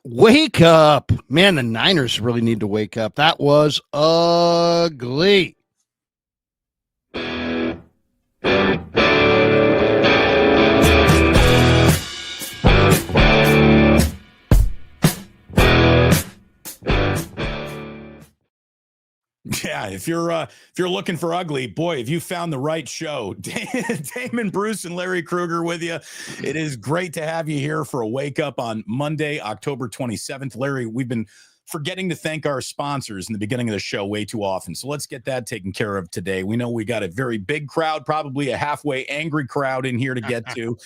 Wake up. Man, the Niners really need to wake up. That was ugly. Yeah, if you're looking for ugly, boy, have you found the right show. Damon Bruce and Larry Krueger with you. It is great to have you here for a wake up on Monday, October 27th. Larry, we've been forgetting to thank our sponsors in the beginning of the show way too often. So let's get that taken care of today. We know we got a very big crowd, probably a halfway angry crowd in here to get to.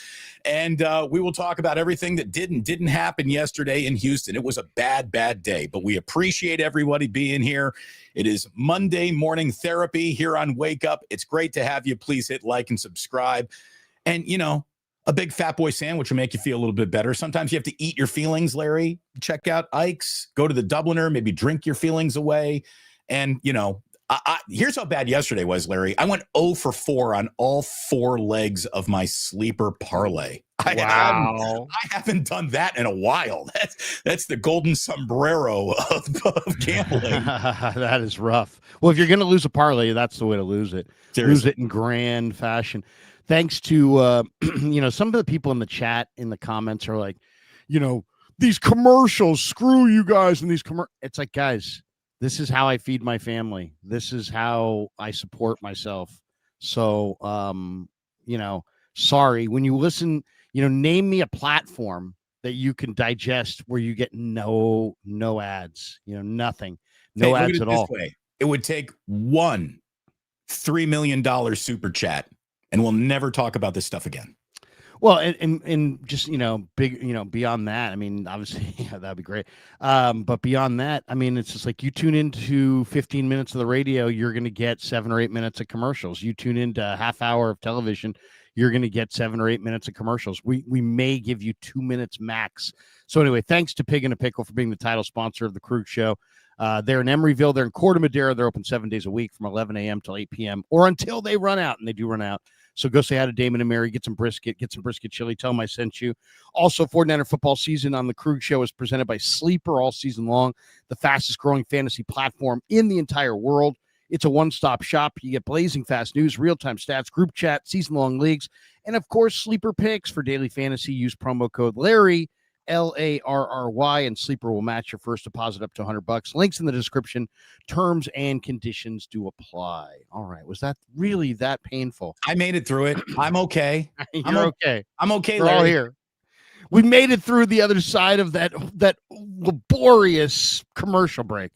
And we will talk about everything that didn't happen yesterday in Houston. It was a bad day, but we appreciate everybody being here. It is Monday morning therapy here on Wake Up. It's great to have you. Please hit like and subscribe. And, you know, a big fat boy sandwich will make you feel a little bit better. Sometimes you have to eat your feelings, Larry. Check out Ike's, go to the Dubliner, maybe drink your feelings away. And, you know, here's how bad yesterday was, Larry. I went 0 for 4 on all 4 legs of my sleeper parlay. Wow. I haven't done that in a while. That's the golden sombrero of gambling. That is rough. Well, if you're going to lose a parlay, that's the way to lose it. Seriously. Lose it in grand fashion. Thanks to, some of the people in the chat, in the comments are like, these commercials, screw you guys. And it's like, guys, this is how I feed my family. This is how I support myself. So, sorry, when you listen, name me a platform that you can digest where you get no ads, nothing, no ads at all. It would take one $3 million super chat, and we'll never talk about this stuff again. Well, and just, big, beyond that, I mean, obviously, yeah, that'd be great. But beyond that, I mean, it's just like you tune into 15 minutes of the radio, you're going to get 7 or 8 minutes of commercials. You tune into a half hour of television, you're going to get 7 or 8 minutes of commercials. We may give you 2 minutes max. So anyway, thanks to Pig and a Pickle for being the title sponsor of the Krug Show. They're in Emeryville. They're in Corte Madera. They're open 7 days a week from 11 a.m. till 8 p.m. or until they run out, and they do run out. So go say hi to Damon and Mary, get some brisket chili. Tell them I sent you. Also, 49er football season on the Krug Show is presented by Sleeper all season long, the fastest growing fantasy platform in the entire world. It's a one-stop shop. You get blazing fast news, real-time stats, group chat, season-long leagues, and, of course, Sleeper picks for daily fantasy. Use promo code Larry, Larry, and Sleeper will match your first deposit up to $100. Links in the description. Terms and conditions do apply. All right. Was that really that painful? I made it through it. I'm okay. You're okay. I'm okay, We're Larry. all here. We made it through the other side of that laborious commercial break.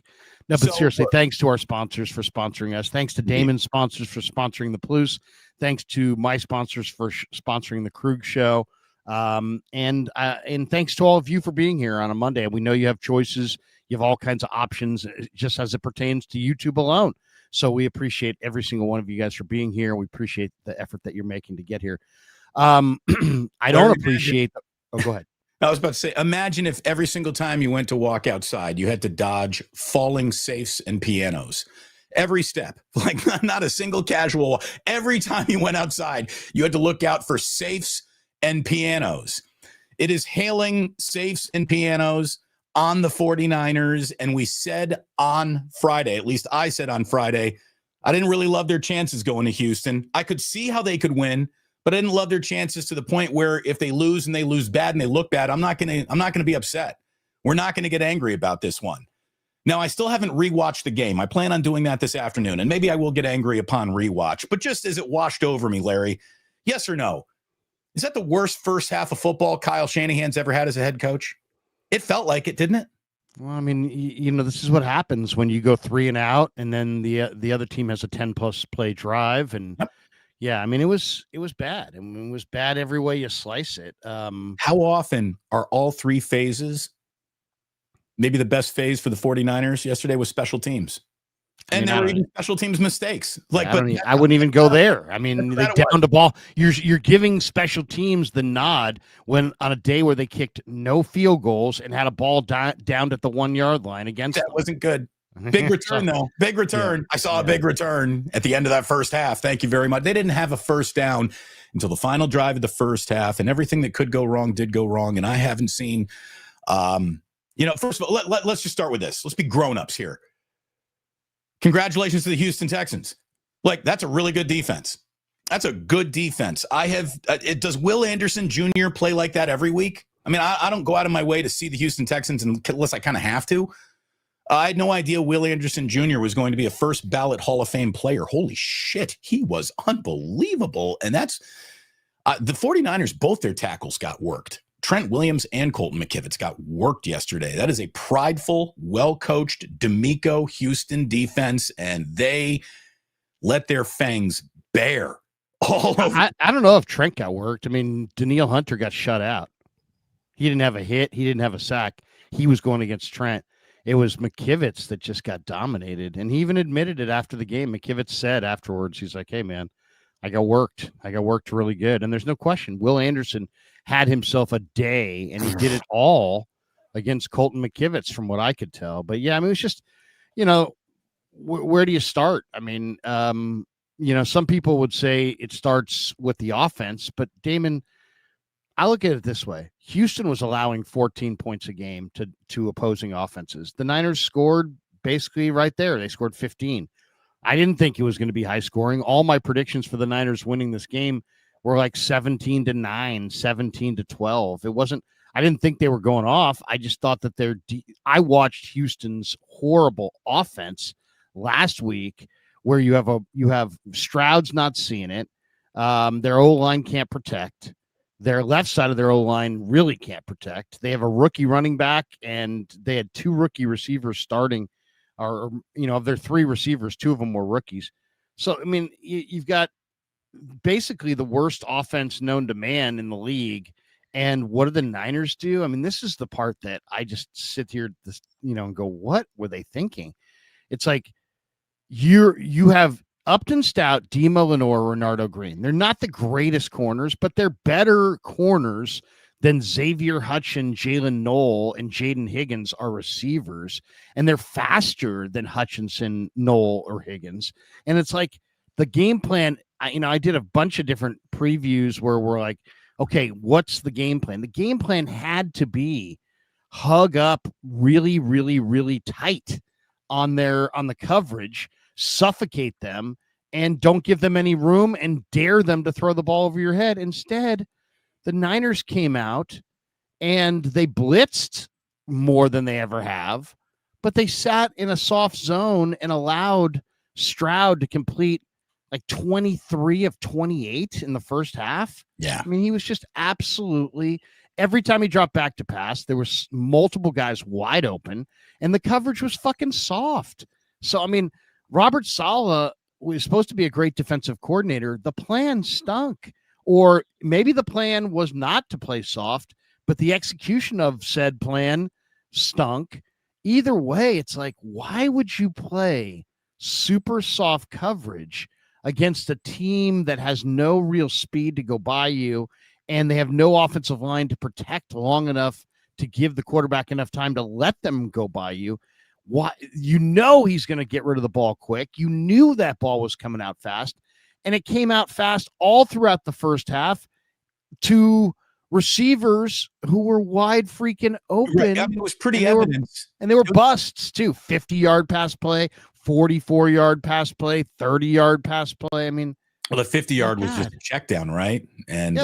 No, but seriously, thanks to our sponsors for sponsoring us. Thanks to Damon's sponsors for sponsoring the Plus. Thanks to my sponsors for sponsoring the Krug Show. And thanks to all of you for being here on a Monday. We know you have choices. You have all kinds of options just as it pertains to YouTube alone. So we appreciate every single one of you guys for being here. We appreciate the effort that you're making to get here. I don't appreciate. Go ahead. I was about to say, imagine if every single time you went to walk outside, you had to dodge falling safes and pianos. Every step, like not a single casual. Every time you went outside, you had to look out for safes and pianos. It is hailing safes and pianos on the 49ers. And we said on Friday, at least I said on Friday, I didn't really love their chances going to Houston. I could see how they could win, but I didn't love their chances to the point where if they lose and they lose bad and they look bad, I'm not going to be upset. We're not going to get angry about this one. Now, I still haven't rewatched the game. I plan on doing that this afternoon, and maybe I will get angry upon rewatch. But just as it washed over me, Larry, yes or no? Is that the worst first half of football Kyle Shanahan's ever had as a head coach? It felt like it, didn't it? Well, I mean, this is what happens when you go 3 and out, and then the other team has a 10+ play drive, and yep. Yeah, I mean, it was bad. I mean, it was bad every way you slice it. How often are all 3 phases? Maybe the best phase for the 49ers yesterday was special teams. And there were even special teams mistakes. I wouldn't even go there. I mean, they downed the ball. You're giving special teams the nod when on a day where they kicked no field goals and had a ball downed at the 1-yard line against them. That wasn't good. Big return, though. Big return. Yeah. I saw a big return at the end of that first half. Thank you very much. They didn't have a first down until the final drive of the first half, and everything that could go wrong did go wrong. And I haven't seen First of all, let's just start with this. Let's be grown-ups here. Congratulations to the Houston Texans. That's a really good defense. That's a good defense. Does Will Anderson Jr. play like that every week? I mean, I don't go out of my way to see the Houston Texans unless I kind of have to. I had no idea Will Anderson Jr. was going to be a first ballot Hall of Fame player. Holy shit. He was unbelievable. And that's the 49ers, both their tackles got worked. Trent Williams and Colton McKivitz got worked yesterday. That is a prideful, well-coached Demeco Houston defense, and they let their fangs bare all over. I don't know if Trent got worked. I mean, Danielle Hunter got shut out. He didn't have a hit. He didn't have a sack. He was going against Trent. It was McKivitz that just got dominated, and he even admitted it after the game. McKivitz said afterwards, he's like, hey, man, I got worked. I got worked really good. And there's no question. Will Anderson had himself a day, and he did it all against Colton McKivitz from what I could tell. But, yeah, I mean, it was just, where do you start? I mean, some people would say it starts with the offense. But, Damon, I look at it this way. Houston was allowing 14 points a game to opposing offenses. The Niners scored basically right there. They scored 15. I didn't think it was going to be high scoring. All my predictions for the Niners winning this game were like 17-9, 17-12. It wasn't, I didn't think they were going off. I just thought that I watched Houston's horrible offense last week where you have Stroud's not seeing it. Their O-line can't protect. Their left side of their O-line really can't protect. They have a rookie running back, and they had two rookie receivers starting. Or, of their three receivers, two of them were rookies. So, I mean, you've got basically the worst offense known to man in the league. And what do the Niners do? I mean, this is the part that I just sit here, and go, what were they thinking? It's like you have Upton Stout, Demo Lenore, Renardo Green. They're not the greatest corners, but they're better corners than Xavier Hutchin, Jalen Knoll, and Jaden Higgins are receivers, and they're faster than Hutchinson, Knoll, or Higgins. And it's like the game plan, I did a bunch of different previews where we're like, okay, what's the game plan? The game plan had to be hug up really, really, really tight on the coverage, suffocate them, and don't give them any room and dare them to throw the ball over your head. Instead, the Niners came out and they blitzed more than they ever have, but they sat in a soft zone and allowed Stroud to complete like 23 of 28 in the first half. Yeah. I mean, he was just absolutely, every time he dropped back to pass, there was multiple guys wide open, and the coverage was fucking soft. So, I mean, Robert Saleh was supposed to be a great defensive coordinator. The plan stunk. Or maybe the plan was not to play soft, but the execution of said plan stunk. Either way, it's like, why would you play super soft coverage against a team that has no real speed to go by you, and they have no offensive line to protect long enough to give the quarterback enough time to let them go by you? Why? He's going to get rid of the ball quick. You knew that ball was coming out fast. And it came out fast all throughout the first half to receivers who were wide freaking open. Right. I mean, it was pretty evident. And they were busts too. 50-yard pass play, 44-yard pass play, 30-yard pass play. I mean, well, the 50-yard was just a check down, right? And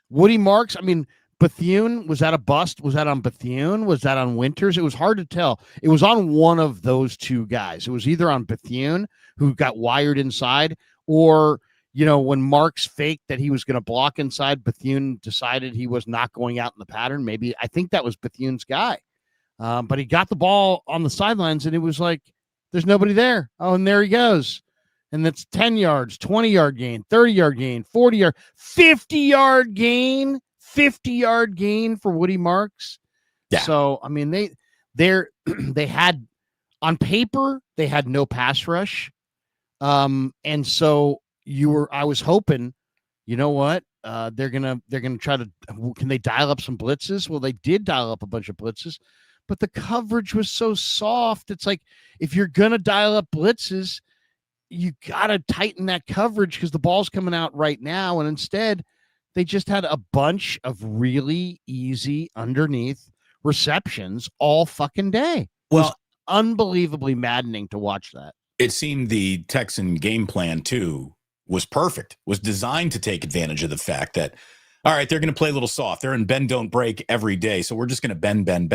Woody Marks, I mean, Bethune, was that a bust? Was that on Bethune? Was that on Winters? It was hard to tell. It was on one of those two guys. It was either on Bethune, who got wired inside, or, when Marks faked that he was going to block inside, Bethune decided he was not going out in the pattern. Maybe, I think that was Bethune's guy. But he got the ball on the sidelines, and it was like, there's nobody there. Oh, and there he goes. And that's 10 yards, 20-yard gain, 30-yard gain, 40-yard, 50-yard gain, 50-yard gain for Woody Marks. Yeah. So, I mean, they had, on paper, they had no pass rush. And so I was hoping, you know what? They're going to try to, can they dial up some blitzes? Well, they did dial up a bunch of blitzes, but the coverage was so soft. It's like, if you're going to dial up blitzes, you got to tighten that coverage because the ball's coming out right now. And instead they just had a bunch of really easy underneath receptions all fucking day. It was unbelievably maddening to watch that. It seemed the Texan game plan, too, was perfect, was designed to take advantage of the fact that, all right, they're going to play a little soft. They're in bend, don't break every day. So we're just going to bend. And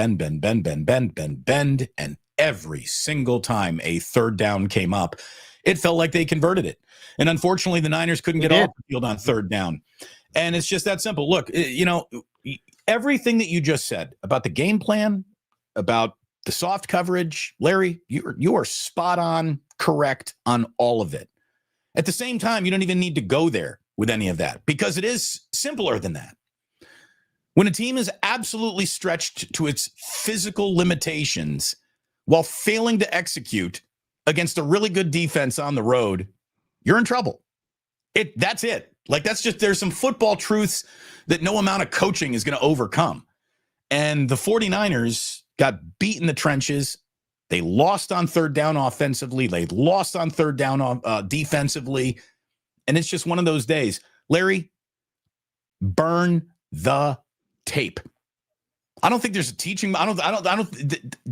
every single time a third down came up, it felt like they converted it. And unfortunately, the Niners couldn't get off the field on third down. And it's just that simple. Look, everything that you just said about the game plan, about the soft coverage, Larry, you are spot on correct on all of it. At the same time, you don't even need to go there with any of that because it is simpler than that. When a team is absolutely stretched to its physical limitations while failing to execute against a really good defense on the road, you're in trouble. That's it. Like, there's some football truths that no amount of coaching is going to overcome. And the 49ers got beat in the trenches. They lost on third down offensively. They lost on third down defensively. And it's just one of those days. Larry, burn the tape. I don't think there's a teaching.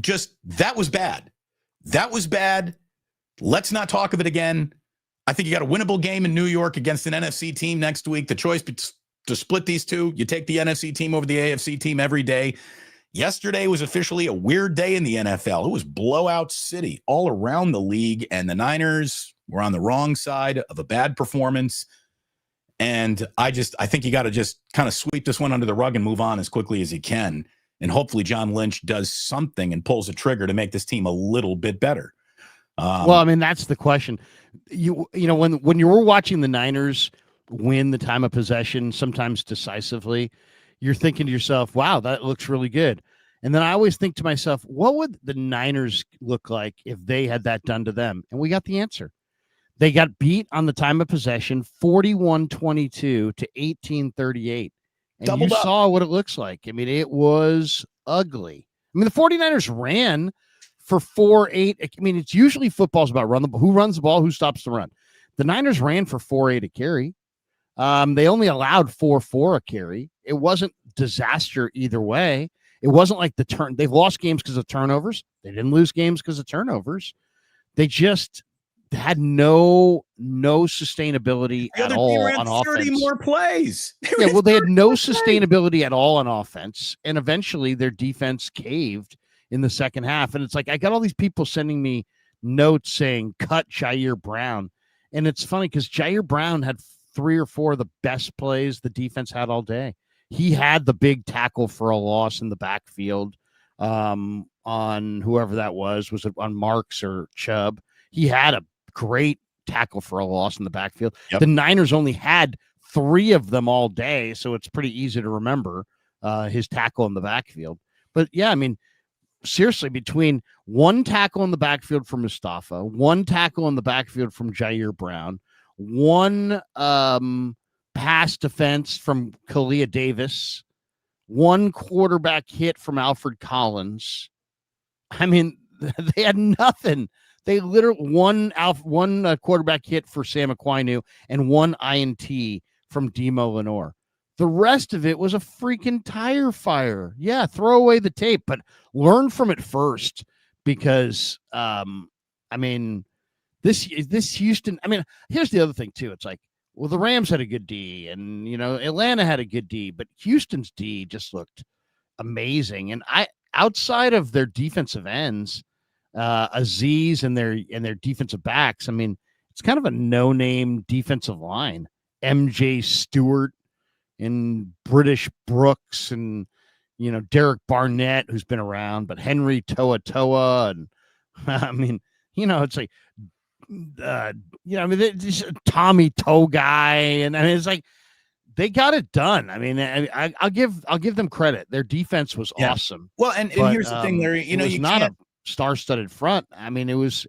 Just that was bad. That was bad. Let's not talk of it again. I think you got a winnable game in New York against an NFC team next week. The choice to split these two, you take the NFC team over the AFC team every day. Yesterday was officially a weird day in the NFL. It was blowout city all around the league, and the Niners were on the wrong side of a bad performance. And I think you got to just kind of sweep this one under the rug and move on as quickly as you can. And hopefully John Lynch does something and pulls a trigger to make this team a little bit better. Well, I mean, that's the question. You know, when you were watching the Niners win the time of possession, sometimes decisively, you're thinking to yourself, wow, that looks really good. And then I always think to myself, what would the Niners look like if they had that done to them? And we got the answer. They got beat on the time of possession, 41-22 to 18-38. And Doubled you up. saw what it looks like. I mean, it was ugly. I mean, the 49ers ran for 4-8. I mean, it's usually football's about who runs the ball, who stops the run. The Niners ran for 4-8 a carry. They only allowed 4-4 a carry. It wasn't disaster either way. It wasn't like they've lost games because of turnovers. They didn't lose games because of turnovers. They just had no sustainability at all on offense. 30 more plays. Yeah, well, they had no sustainability at all on offense, and eventually their defense caved in the second half. And it's like, I got all these people sending me notes saying, cut Jair Brown. And it's funny because Jair Brown had 3 or 4 of the best plays the defense had all day. He had the big tackle for a loss in the backfield on whoever that was it on Marks or Chubb? He had a great tackle for a loss in the backfield. Yep. The Niners only had 3 of them all day, so it's pretty easy to remember his tackle in the backfield. But yeah, I mean, seriously, between 1 tackle in the backfield from Mustafa, 1 tackle in the backfield from Jair Brown, 1 pass defense from Kalia Davis, 1 quarterback hit from Alfred Collins. I mean, they had nothing. They literally one quarterback hit for Sam Aquinu and 1 INT from Demo Lenore. The rest of it was a freaking tire fire. Yeah, throw away the tape, but learn from it first because, I mean, this Houston. I mean, here's the other thing too. It's like, well, the Rams had a good D, and Atlanta had a good D, but Houston's D just looked amazing. And outside of their defensive ends, Aziz and their defensive backs, I mean, it's kind of a no-name defensive line. MJ Stewart and British Brooks and Derek Barnett, who's been around, but Henry Toa and I mean, it's like I mean, this Tommy Toe guy, and I mean, it's like they got it done. I mean, I'll give them credit. Their defense was awesome. Well, and here's the thing, Larry. It was not a star-studded front. I mean, it was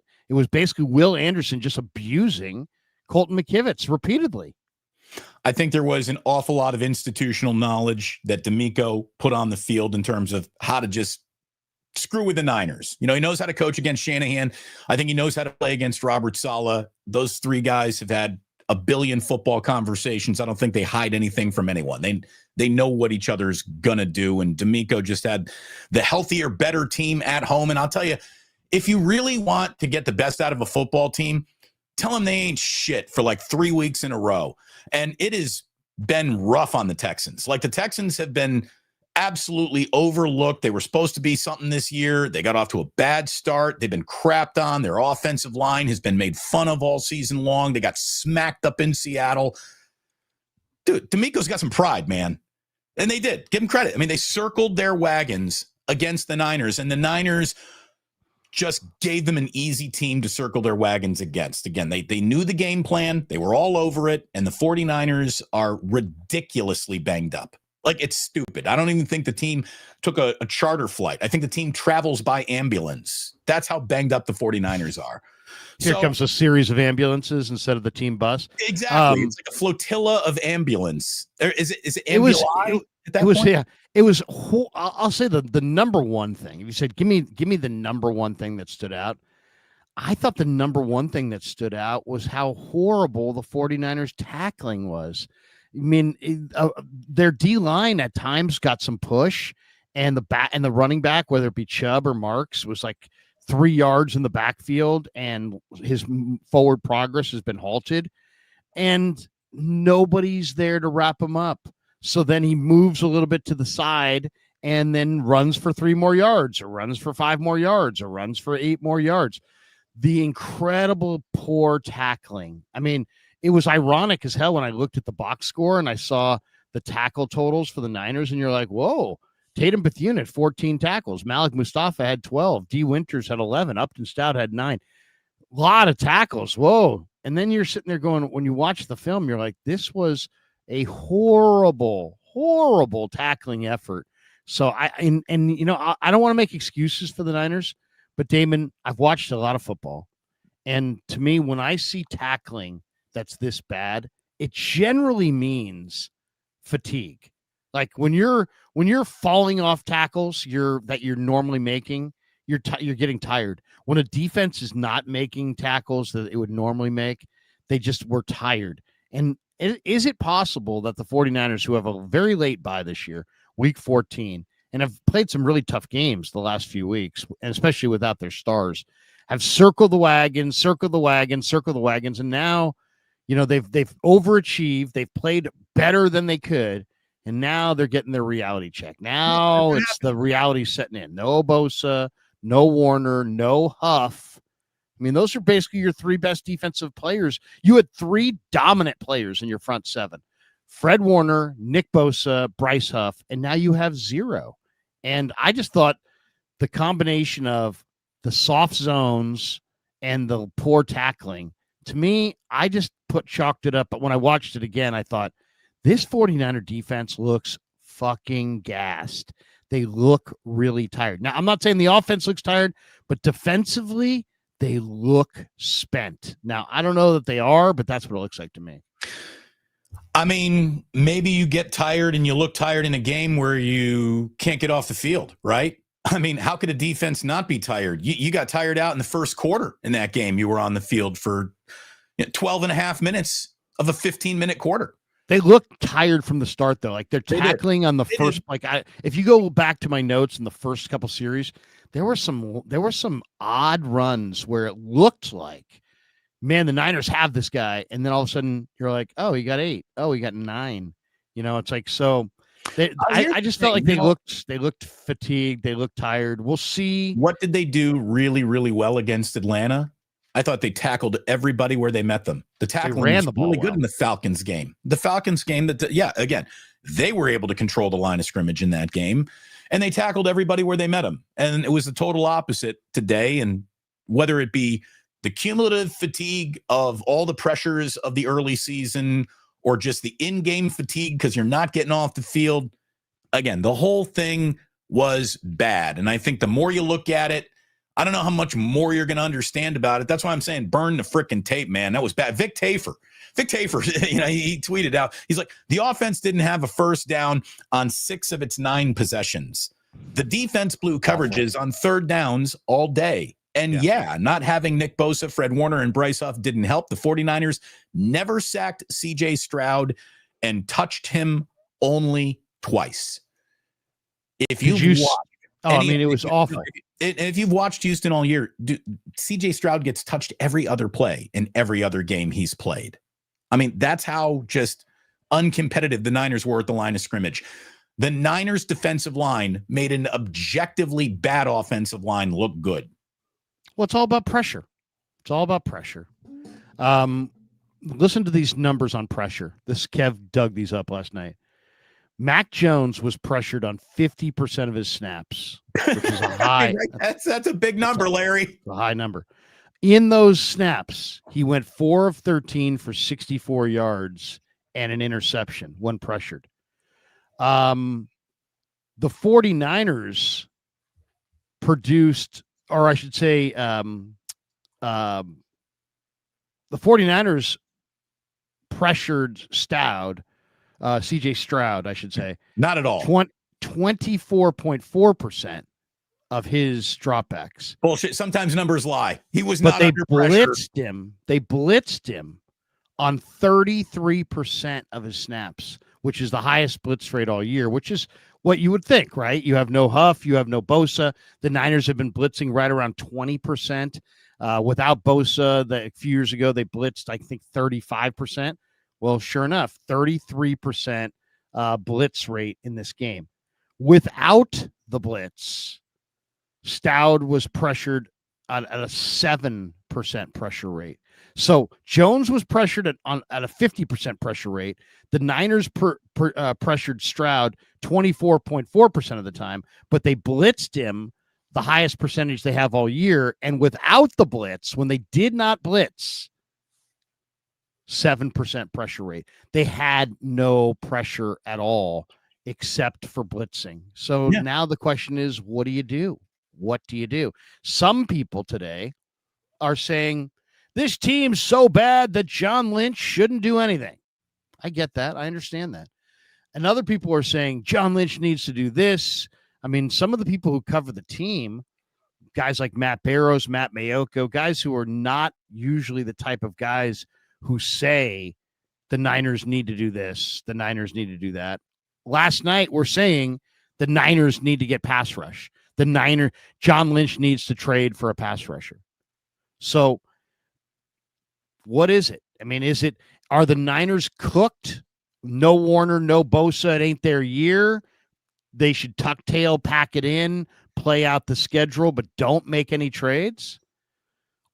basically Will Anderson just abusing Colton McKivitz repeatedly. I think there was an awful lot of institutional knowledge that Demeco put on the field in terms of how to just screw with the Niners. He knows how to coach against Shanahan. I think he knows how to play against Robert Saleh. Those 3 guys have had a billion football conversations. I don't think they hide anything from anyone. They know what each other's gonna do. And Demeco just had the healthier, better team at home. And I'll tell you, if you really want to get the best out of a football team, tell them they ain't shit for like 3 weeks in a row. And it has been rough on the Texans. Like, the Texans have been absolutely overlooked. They were supposed to be something this year. They got off to a bad start. They've been crapped on. Their offensive line has been made fun of all season long. They got smacked up in Seattle. Dude, Demeco's got some pride, man. And they did. Give them credit. I mean, they circled their wagons against the Niners, and the Niners just gave them an easy team to circle their wagons against. Again, they knew the game plan. They were all over it, and the 49ers are ridiculously banged up. Like, it's stupid. I don't even think the team took a charter flight. I think the team travels by ambulance. That's how banged up the 49ers are. Here comes a series of ambulances instead of the team bus. Exactly. It's like a flotilla of ambulance. Is it ambuli? It was. I'll say the number one thing. If you said, give me the number one thing that stood out, I thought the number one thing that stood out was how horrible the 49ers tackling was. I mean, their D-line at times got some push, and the running back, whether it be Chubb or Marks, was like 3 yards in the backfield, and his forward progress has been halted, and nobody's there to wrap him up. So then he moves a little bit to the side and then runs for 3 more yards, or runs for 5 more yards, or runs for 8 more yards. The incredible poor tackling. I mean, it was ironic as hell when I looked at the box score and I saw the tackle totals for the Niners, and you're like, whoa, Tatum Bethune had 14 tackles. Malik Mustafa had 12. D. Winters had 11. Upton Stout had 9. A lot of tackles. Whoa. And then you're sitting there going, when you watch the film, you're like, this was a horrible, horrible tackling effort. So I don't want to make excuses for the Niners, but Damon, I've watched a lot of football. And to me, when I see tackling that's this bad, it generally means fatigue. Like when you're falling off tackles that you're normally making, you're getting tired. When a defense is not making tackles that it would normally make, they just were tired. And is it possible that the 49ers, who have a very late bye this year, week 14, and have played some really tough games the last few weeks, and especially without their stars, have circled the wagons, and now, they've overachieved. They've played better than they could, and now they're getting their reality check. Now it's the reality setting in. No Bosa, no Warner, no Huff. I mean, those are basically your 3 best defensive players. You had 3 dominant players in your front 7. Fred Warner, Nick Bosa, Bryce Huff, and now you have 0. And I just thought the combination of the soft zones and the poor tackling, to me, I just chalked it up. But when I watched it again, I thought, this 49er defense looks fucking gassed. They look really tired. Now, I'm not saying the offense looks tired, but defensively, they look spent. Now, I don't know that they are, but that's what it looks like to me. I mean, maybe you get tired and you look tired in a game where you can't get off the field, right? I mean, how could a defense not be tired? You got tired out in the first quarter in that game. You were on the field for 12 and a half minutes of a 15-minute quarter. They look tired from the start, though. Like they're tackling on the first. Like if you go back to my notes in the first couple series, there were some odd runs where it looked like, man, the Niners have this guy, and then all of a sudden you're like, oh, he got 8. Oh, he got 9. It's like so. I just felt like they looked fatigued. They looked tired. We'll see. What did they do really, really well against Atlanta? I thought they tackled everybody where they met them. The tackling ran the ball really good in the Falcons game. The Falcons game again, they were able to control the line of scrimmage in that game, and they tackled everybody where they met them. And it was the total opposite today. And whether it be the cumulative fatigue of all the pressures of the early season or just the in-game fatigue because you're not getting off the field, again, the whole thing was bad. And I think the more you look at it, I don't know how much more you're going to understand about it. That's why I'm saying burn the freaking tape, man. That was bad. Vic Tafur, he tweeted out, he's like, the offense didn't have a first down on 6 of its 9 possessions. The defense blew coverages on 3rd downs all day. And not having Nick Bosa, Fred Warner, and Bryce Huff didn't help. The 49ers never sacked CJ Stroud and touched him only twice. If you've watched it was awful. If you've watched Houston all year, CJ Stroud gets touched every other play in every other game he's played. I mean, that's how just uncompetitive the Niners were at the line of scrimmage. The Niners defensive line made an objectively bad offensive line look good. Well, it's all about pressure. It's all about pressure. Listen to these numbers on pressure. Kev dug these up last night. Mac Jones was pressured on 50% of his snaps, which is a high. That's a big number, Larry. A high number. In those snaps, he went 4 of 13 for 64 yards and an interception when pressured. The 49ers produced, or I should say, the 49ers pressured CJ Stroud, I should say. Not at all. 24.4% of his dropbacks. Bullshit. Sometimes numbers lie. He was not under pressure. They blitzed him on 33% of his snaps, which is the highest blitz rate all year, which is what you would think, right? You have no Huff, you have no Bosa. The Niners have been blitzing right around 20%. Without Bosa, a few years ago, they blitzed, I think, 35%. Well, sure enough, 33% blitz rate in this game. Without the blitz, Stroud was pressured at a 7% pressure rate. So Jones was pressured at a 50% pressure rate. The Niners pressured Stroud 24.4% of the time, but they blitzed him the highest percentage they have all year. And without the blitz, when they did not blitz, 7% pressure rate. They had no pressure at all except for blitzing. So now the question is, what do you do? What do you do? Some people today are saying this team's so bad that John Lynch shouldn't do anything. I get that. I understand that. And other people are saying John Lynch needs to do this. I mean, some of the people who cover the team, guys like Matt Barrows, Matt Mayoko, guys who are not usually the type of guys who say the Niners need to do this, the Niners need to do that. Last night, we're saying the Niners need to get pass rush. John Lynch needs to trade for a pass rusher. So what is it? I mean, are the Niners cooked? No Warner, no Bosa, it ain't their year. They should tuck tail, pack it in, play out the schedule, but don't make any trades?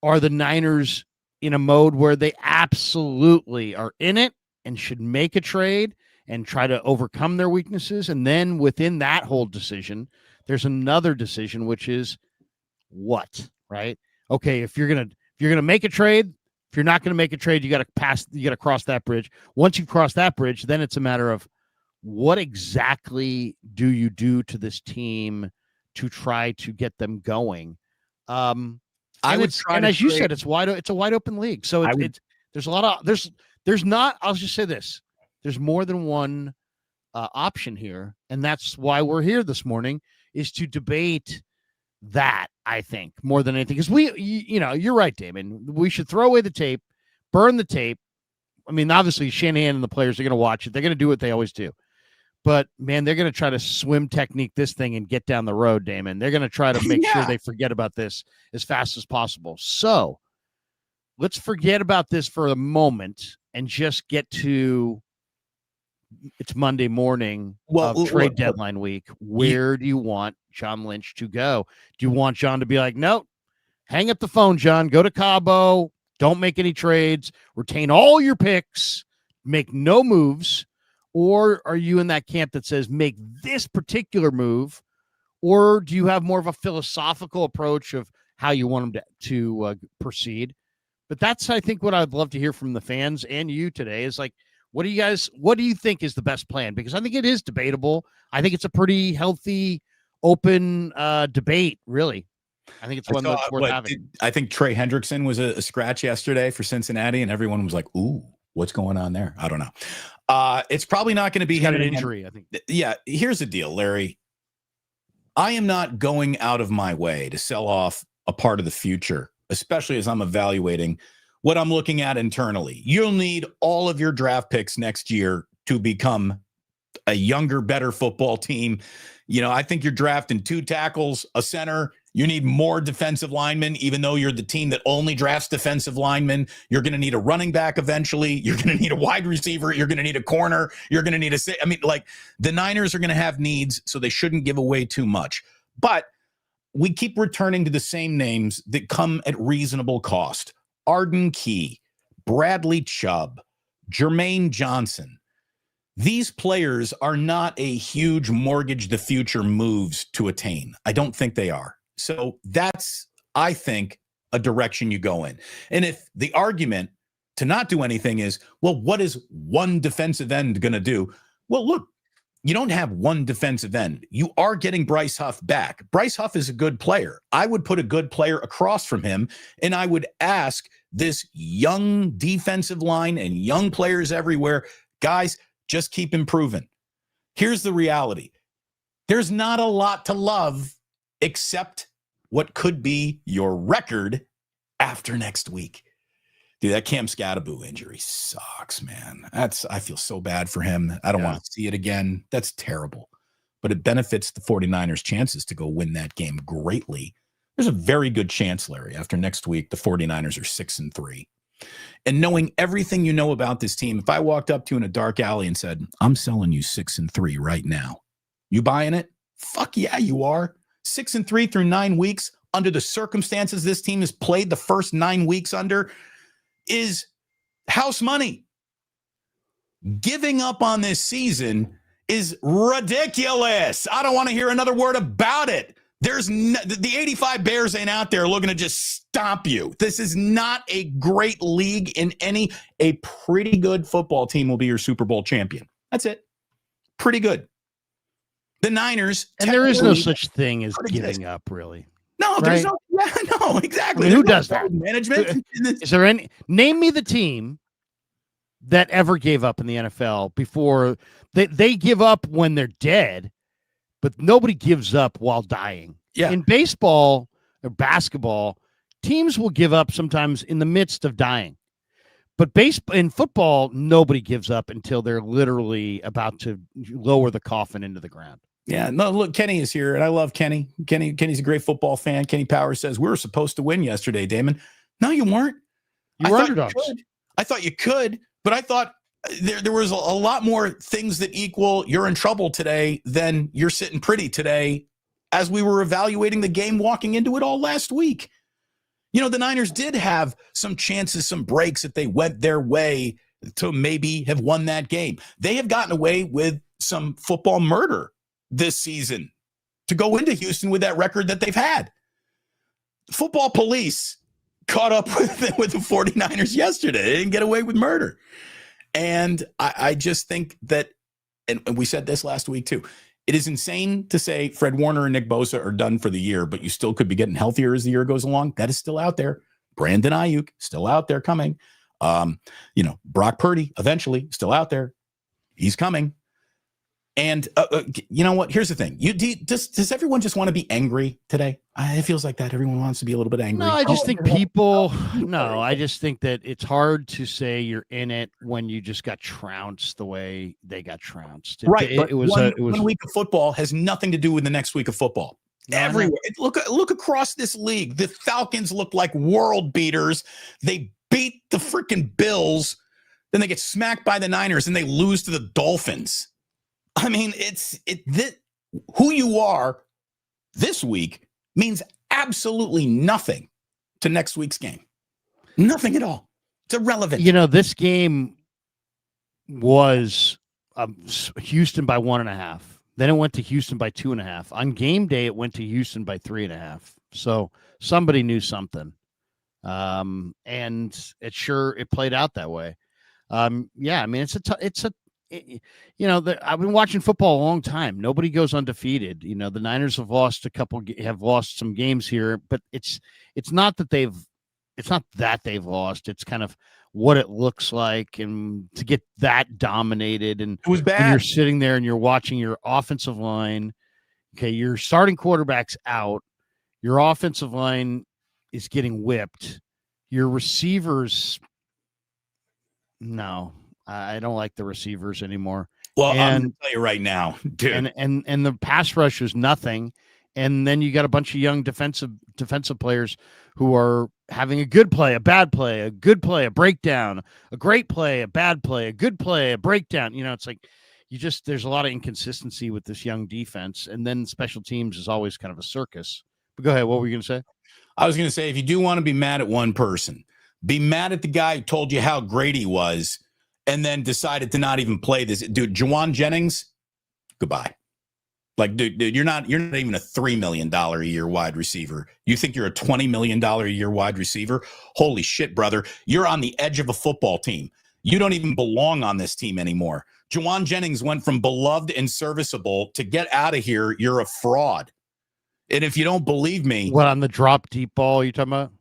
Are the Niners in a mode where they absolutely are in it and should make a trade and try to overcome their weaknesses? And then within that whole decision, there's another decision, which is what, right? Okay, if you're gonna make a trade, if you're not gonna make a trade, you gotta cross that bridge. Once you cross that bridge, then it's a matter of what exactly do you do to this team to try to get them going? As you said, it's a wide open league. So there's not, I'll just say this. There's more than one option here. And that's why we're here this morning, is to debate that, I think, more than anything. Because you're right, Damon. We should throw away the tape, burn the tape. I mean, obviously Shanahan and the players are going to watch it. They're going to do what they always do. But, man, they're going to try to swim technique this thing and get down the road, Damon. They're going to try to make sure they forget about this as fast as possible. So let's forget about this for a moment and just get to it's Monday morning of trade deadline week. Where do you want John Lynch to go? Do you want John to be like, no, hang up the phone, John, go to Cabo, don't make any trades, retain all your picks, make no moves? Or are you in that camp that says make this particular move? Or do you have more of a philosophical approach of how you want them to proceed? But that's, I think, what I'd love to hear from the fans and you today is like, what do you think is the best plan? Because I think it is debatable. I think it's a pretty healthy, open debate, really. I think it's one that's worth having. I think Trey Hendrickson was a scratch yesterday for Cincinnati, and everyone was like, ooh, what's going on there? I don't know. It's probably not going to be an injury, I think. Yeah, here's the deal, Larry. I am not going out of my way to sell off a part of the future, especially as I'm evaluating what I'm looking at internally. You'll need all of your draft picks next year to become a younger, better football team. I think you're drafting 2 tackles, a center. You need more defensive linemen, even though you're the team that only drafts defensive linemen. You're going to need a running back eventually. You're going to need a wide receiver. You're going to need a corner. You're going to need the Niners are going to have needs, so they shouldn't give away too much. But we keep returning to the same names that come at reasonable cost. Arden Key, Bradley Chubb, Jermaine Johnson. These players are not a huge mortgage the future moves to attain. I don't think they are. So that's, I think, a direction you go in. And if the argument to not do anything is, well, what is one defensive end going to do? Well, look, you don't have one defensive end. You are getting Bryce Huff back. Bryce Huff is a good player. I would put a good player across from him, and I would ask this young defensive line and young players everywhere, guys, just keep improving. Here's the reality. There's not a lot to love except what could be your record after next week. Dude, that Cam Scatteraboo injury sucks, man. I feel so bad for him. I don't want to see it again. That's terrible. But it benefits the 49ers' chances to go win that game greatly. There's a very good chance, Larry, after next week, the 49ers are 6-3. And knowing everything you know about this team, if I walked up to you in a dark alley and said, I'm selling you 6-3 right now, you buying it? Fuck yeah, you are. 6-3 through 9 weeks under the circumstances this team has played the first 9 weeks under is house money. Giving up on this season is ridiculous. I don't want to hear another word about it. The 85 Bears ain't out there looking to just stomp you. This is not a great league a pretty good football team will be your Super Bowl champion. That's it. Pretty good. The Niners. And there is no such thing as giving up, really. No, there's no. Yeah, no, exactly. I mean, who does that? Management. Is there any? Name me the team that ever gave up in the NFL before. They give up when they're dead, but nobody gives up while dying. Yeah. In baseball or basketball, teams will give up sometimes in the midst of dying. But in football, nobody gives up until they're literally about to lower the coffin into the ground. Yeah, no, look, Kenny is here, and I love Kenny. Kenny's a great football fan. Kenny Powers says, we were supposed to win yesterday, Damon. No, you weren't. You were underdogs. I thought you could, but I thought there was a lot more things that equal you're in trouble today than you're sitting pretty today as we were evaluating the game walking into it all last week. The Niners did have some chances, some breaks that they went their way to maybe have won that game. They have gotten away with some football murder this season to go into Houston with that record that they've had. Football police caught up with the 49ers yesterday. They didn't get away with murder. And I just think that, and we said this last week too, it is insane to say Fred Warner and Nick Bosa are done for the year, but you still could be getting healthier as the year goes along. That is still out there. Brandon Ayuk, still out there coming. Brock Purdy, eventually, still out there. He's coming. And you know what? Here's the thing. Does everyone just want to be angry today? It feels like that. Everyone wants to be a little bit angry. No, I just think I just think that it's hard to say you're in it when you just got trounced the way they got trounced. Right. It was 1 week of football has nothing to do with the next week of football. Everywhere. Look across this league. The Falcons look like world beaters. They beat the freaking Bills. Then they get smacked by the Niners and they lose to the Dolphins. I mean, who you are this week means absolutely nothing to next week's game. Nothing at all. It's irrelevant. This game was Houston by 1.5. Then it went to Houston by 2.5. On game day, it went to Houston by 3.5. So somebody knew something. And it played out that way. I mean, I've been watching football a long time. Nobody goes undefeated. The Niners have lost some games here, but it's not that they've lost. It's kind of what it looks like, and to get that dominated. And it was bad. When you're sitting there and you're watching your offensive line. Okay, your starting quarterback's out. Your offensive line is getting whipped. Your receivers, no, I don't like the receivers anymore. Well, I'm going to tell you right now, dude. And the pass rush is nothing. And then you got a bunch of young defensive players who are having a good play, a bad play, a good play, a breakdown, a great play, a bad play, a good play, a breakdown. It's like there's a lot of inconsistency with this young defense. And then special teams is always kind of a circus. But go ahead. What were you going to say? I was going to say, if you do want to be mad at one person, be mad at the guy who told you how great he was and then decided to not even play this. Dude, Jennings, goodbye. Like, dude, you're not even a $3 million a year wide receiver. You think you're a $20 million a year wide receiver? Holy shit, brother. You're on the edge of a football team. You don't even belong on this team anymore. Jennings went from beloved and serviceable to get out of here. You're a fraud. And if you don't believe me. What, on the drop deep ball you talking about?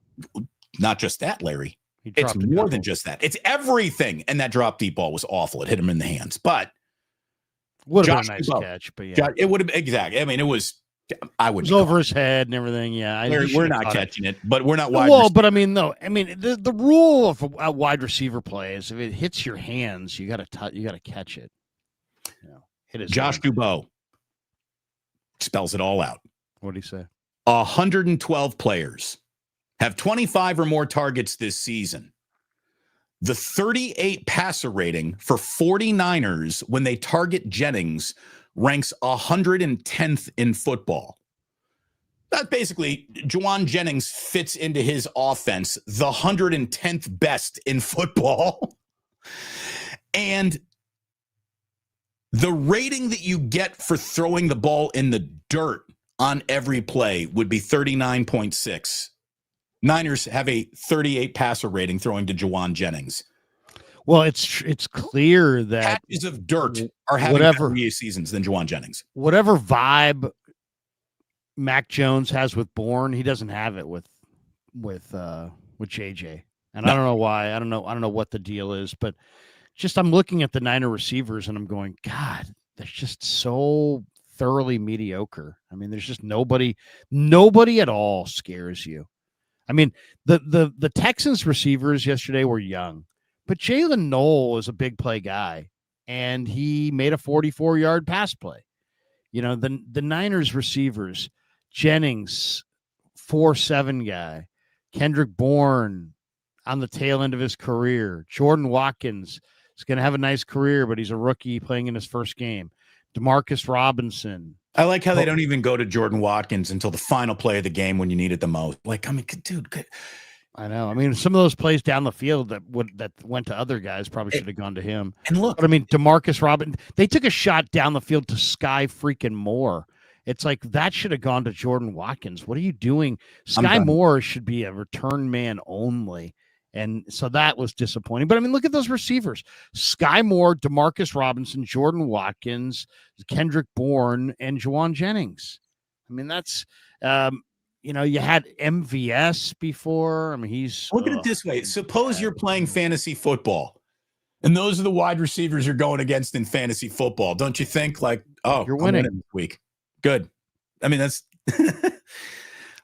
Not just that, Larry. It's more than just that. It's everything. And that drop deep ball was awful. It hit him in the hands. But would have been a nice catch, but yeah. It would have exactly. I mean, it was over his head and everything. Yeah. We're not catching it, but we're not wide. Well, but I mean, no. I mean, the rule of a wide receiver play is if it hits your hands, you got to catch it. Hit his Josh Dubois spells it all out. What did he say? 112 players have 25 or more targets this season. The 38 passer rating for 49ers when they target Jennings ranks 110th in football. That basically, Jennings fits into his offense, the 110th best in football. And the rating that you get for throwing the ball in the dirt on every play would be 39.6. Niners have a 38 passer rating throwing to Jennings. Well, it's clear that patches of dirt are having better seasons than Jennings. Whatever vibe Mac Jones has with Bourne, he doesn't have it with JJ. And no. I don't know why. I don't know what the deal is, but just I'm looking at the Niner receivers and I'm going, God, they're just so thoroughly mediocre. I mean, there's just nobody at all scares you. I mean, the Texans receivers yesterday were young, but Jalen Noel is a big play guy, and he made a 44-yard pass play. The Niners receivers, Jennings, 4.7 guy, Kendrick Bourne on the tail end of his career, Jordan Watkins is going to have a nice career, but he's a rookie playing in his first game, Demarcus Robinson. I like how they don't even go to Jordan Watkins until the final play of the game when you need it the most. Like, I mean, dude. I know. I mean, some of those plays down the field that went to other guys probably should have gone to him. And look, but I mean, Demarcus Robinson, they took a shot down the field to Sky freaking Moore. It's like that should have gone to Jordan Watkins. What are you doing? Sky Moore should be a return man only. And so that was disappointing. But I mean, look at those receivers: Sky Moore, Demarcus Robinson, Jordan Watkins, Kendrick Bourne, and Jennings. I mean, that's you had MVS before. I mean, he's look at it this way. Suppose you're playing fantasy football, and those are the wide receivers you're going against in fantasy football. Don't you think? Like, oh, you're winning this week. Good. I mean, that's.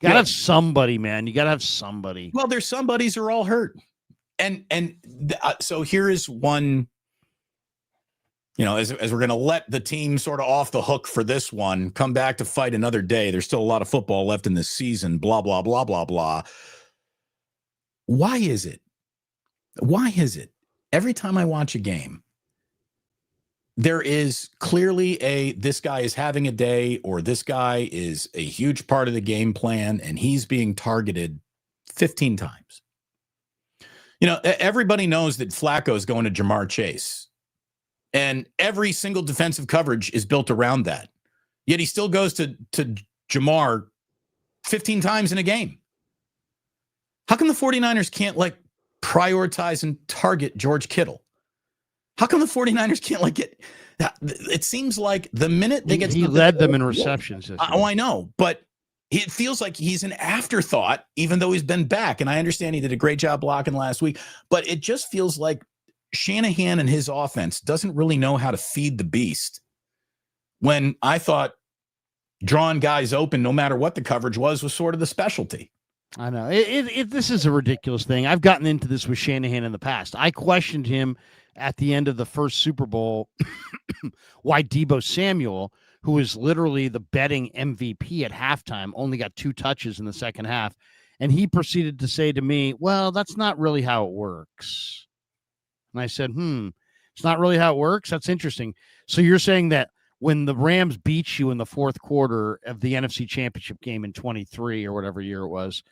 You gotta have somebody, man. You gotta have somebody. Well, there's somebodies who are all hurt, so here is one. As we're gonna let the team sort of off the hook for this one, come back to fight another day. There's still a lot of football left in this season. Blah blah blah blah blah. Why is it? Every time I watch a game, there is clearly this guy is having a day, or this guy is a huge part of the game plan, and he's being targeted 15 times. Everybody knows that Flacco is going to Jamar Chase, and every single defensive coverage is built around that. Yet he still goes to Jamar 15 times in a game. How come the 49ers can't prioritize and target George Kittle? How come the 49ers can't get it seems like the minute they get he led them in receptions. I know, but it feels like he's an afterthought, even though he's been back. And I understand he did a great job blocking last week, but it just feels like Shanahan and his offense doesn't really know how to feed the beast. When I thought drawing guys open, no matter what the coverage was sort of the specialty. I know this is a ridiculous thing. I've gotten into this with Shanahan in the past. I questioned him at the end of the first Super Bowl why Deebo Samuel, who was literally the betting MVP at halftime, only got 2 touches in the second half. And he proceeded to say to me, well, that's not really how it works. And I said, it's not really how it works. That's interesting. So you're saying that when the Rams beat you in the fourth quarter of the NFC Championship game in 23 or whatever year it was,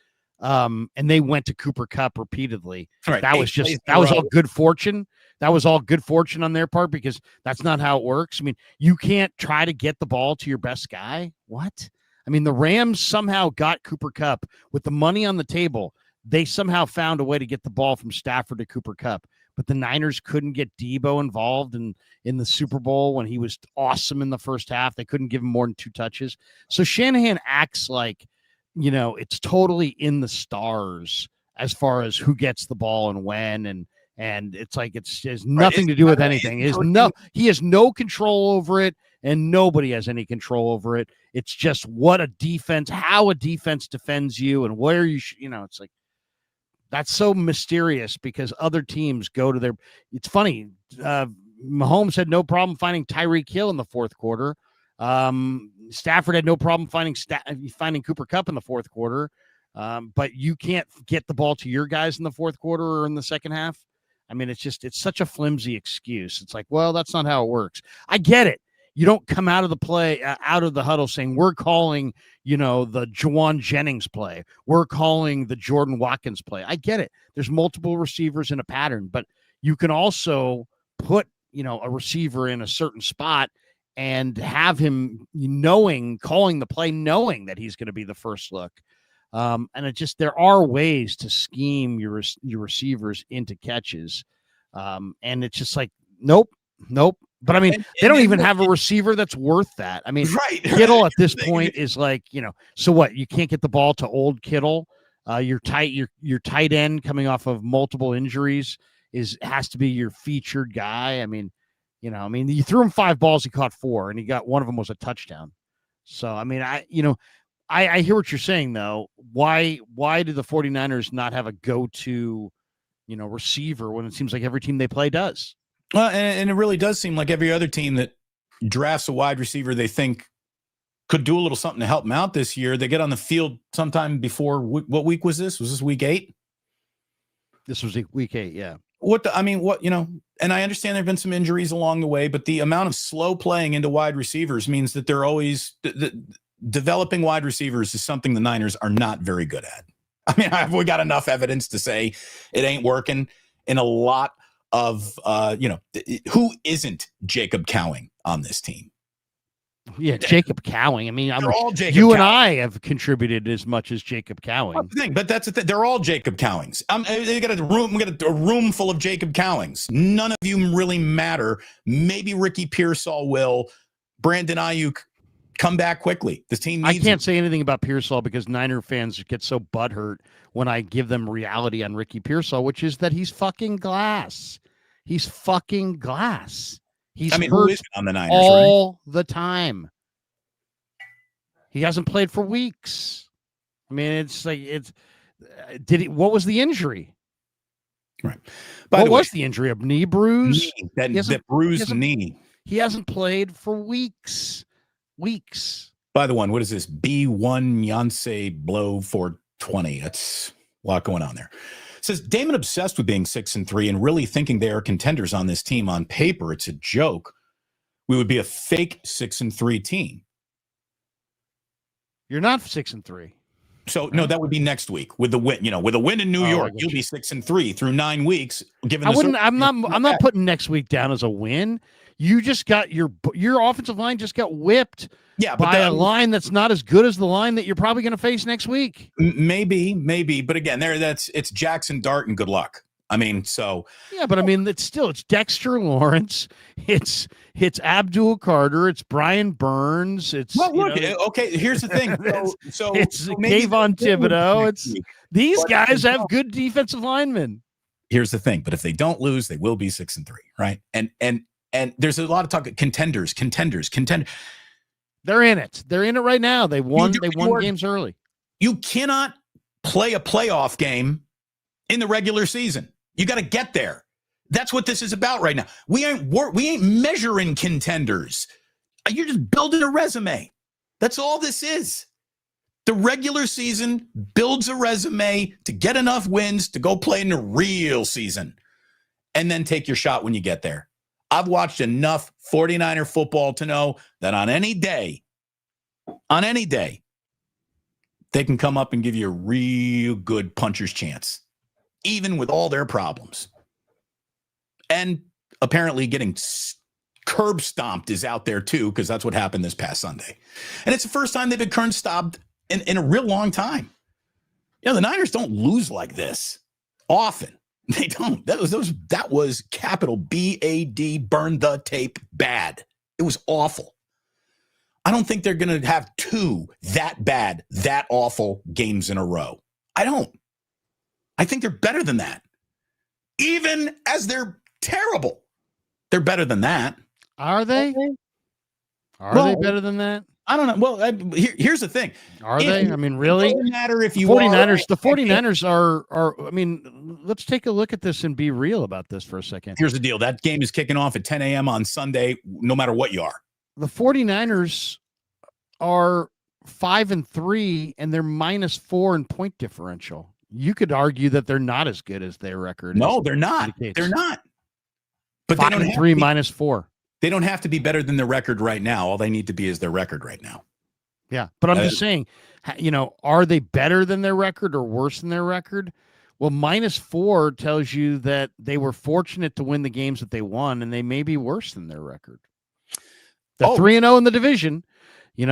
and they went to Cooper Kupp repeatedly, right. that was all good fortune. That was all good fortune on their part because that's not how it works. I mean, you can't try to get the ball to your best guy. What? I mean, the Rams somehow got Cooper Kupp with the money on the table. They somehow found a way to get the ball from Stafford to Cooper Kupp, but the Niners couldn't get Deebo involved in the Super Bowl when he was awesome in the first half. They couldn't give him more than 2 touches. So Shanahan acts like, it's totally in the stars as far as who gets the ball and when, and it's like it has nothing to do with anything. He has no control over it, and nobody has any control over it. It's just how a defense defends you, and where it's like that's so mysterious because other teams go to their. It's funny. Mahomes had no problem finding Tyreek Hill in the fourth quarter. Stafford had no problem finding Cooper Kupp in the fourth quarter. But you can't get the ball to your guys in the fourth quarter or in the second half. I mean, it's such a flimsy excuse. It's like, well, that's not how it works. I get it. You don't come out of the huddle saying we're calling, the Jawan Jennings play. We're calling the Jordan Watkins play. I get it. There's multiple receivers in a pattern, but you can also put, a receiver in a certain spot and have him calling the play, knowing that he's going to be the first look. And there are ways to scheme your receivers into catches. And it's just like, nope. But I mean, they don't even have a receiver that's worth that. I mean, Kittle at this point is like, so what? You can't get the ball to old Kittle. Your tight end coming off of multiple injuries has to be your featured guy. I mean, you threw him 5 balls, he caught 4, and he got one of them was a touchdown. So I mean, I hear what you're saying though. Why do the 49ers not have a go-to, receiver when it seems like every team they play does? Well, and it really does seem like every other team that drafts a wide receiver they think could do a little something to help them out this year, they get on the field sometime before. What week was this? Was this week 8? This was week 8, yeah. And I understand there have been some injuries along the way, but the amount of slow playing into wide receivers means that they're always developing wide receivers is something the Niners are not very good at. I mean, we got enough evidence to say it ain't working in a lot of, who isn't Jacob Cowing on this team? Yeah, Jacob Cowing. I mean, they're all Jacob you Cowing. And I have contributed as much as Jacob Cowing. That's the thing, but that's the thing. They're all Jacob Cowings. We got a room full of Jacob Cowings. None of you really matter. Maybe Ricky Pearsall will. Brandon Ayuk, come back quickly. This team needs I can't say anything about Pearsall because Niner fans get so butthurt when I give them reality on Ricky Pearsall, which is that he's fucking glass. He's fucking glass. He's who is on the Niners all the time. He hasn't played for weeks. I mean, it's like what was the injury? Right. What was the injury? A knee bruise? That bruised knee. He hasn't played for weeks. By the way, what is this? B1 Yonsei Blow 420. That's a lot going on there. It says Damon obsessed with being 6-3 and really thinking they are contenders on this team. On paper, it's a joke. We would be a fake 6-3 team. You're not 6-3. So no, that would be next week with the win. With a win in New York, you'll be 6-3 through 9 weeks. I'm not putting next week down as a win. You just got your offensive line just got whipped by a line that's not as good as the line that you're probably going to face next week. Maybe, but again, it's Jackson Dart and good luck. I mean, so yeah, but I mean, it's Dexter Lawrence, it's Abdul Carter, it's Brian Burns, it's okay. Here's the thing, so it's Kayvon Thibodeau. It's these guys have good defensive linemen. Here's the thing, but if they don't lose, they will be 6-3, right? And there's a lot of talk. Contenders. They're in it. They're in it right now. They won games early. You cannot play a playoff game in the regular season. You got to get there. That's what this is about right now. We ain't measuring contenders. You're just building a resume. That's all this is. The regular season builds a resume to get enough wins to go play in the real season and then take your shot when you get there. I've watched enough 49er football to know that on any day, they can come up and give you a real good puncher's chance, even with all their problems. And apparently getting curb stomped is out there too, because that's what happened this past Sunday. And it's the first time they've been curb stomped in a real long time. The Niners don't lose like this often. They don't. That was capital B-A-D, burn the tape, bad. It was awful. I don't think they're going to have two that bad, that awful games in a row. I don't. I think they're better than that. Even as they're terrible, they're better than that. Are they? Are they better than that? I don't know. Well, here's the thing. Are they? I mean, really? It doesn't matter if you 49ers. The 49ers are. I mean, let's take a look at this and be real about this for a second. Here's the deal. That game is kicking off at 10 a.m. on Sunday, no matter what you are. The 49ers are 5-3, and they're -4 in point differential. You could argue that they're not as good as their record. No, they're not. Indicates. They're not. But 5-3 -4. They don't have to be better than their record right now. All they need to be is their record right now. Yeah, but I'm just saying, are they better than their record or worse than their record? Well, -4 tells you that they were fortunate to win the games that they won, and they may be worse than their record. They're 3-0 in the division. They're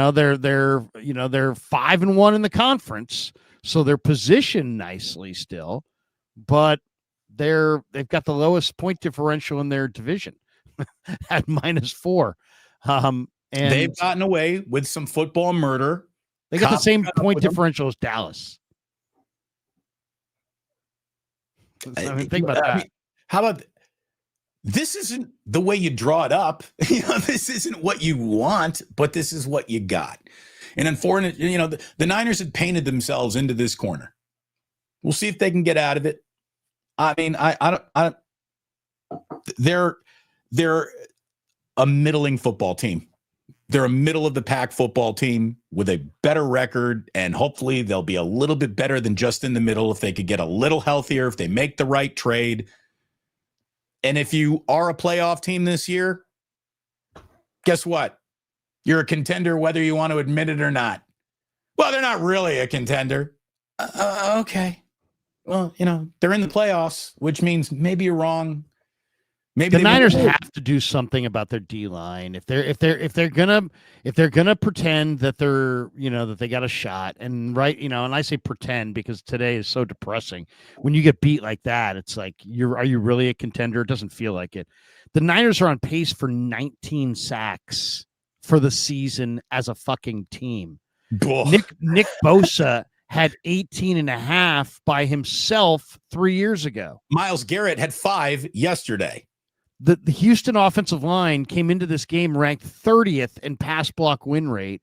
5-1 in the conference, so they're positioned nicely still, but they've got the lowest point differential in their division at -4. And they've gotten away with some football murder. They got the same point differential as Dallas. I mean, think about that. How about this? Isn't the way you draw it up. This isn't what you want, but this is what you got. And unfortunately, the Niners had painted themselves into this corner. We'll see if they can get out of it. I mean, they're a middling football team. They're a middle of the pack football team with a better record, and hopefully they'll be a little bit better than just in the middle if they could get a little healthier, if they make the right trade. And if you are a playoff team this year, guess what? You're a contender whether you want to admit it or not. Well, they're not really a contender. Okay. Well, they're in the playoffs, which means maybe you're wrong. Maybe the Niners have to do something about their D-line. If they're gonna pretend that they're that they got a shot, and and I say pretend because today is so depressing. When you get beat like that, it's like are you really a contender? It doesn't feel like it. The Niners are on pace for 19 sacks for the season as a fucking team. Nick Bosa had 18.5 by himself 3 years ago. Myles Garrett had 5 yesterday. The Houston offensive line came into this game ranked 30th in pass block win rate,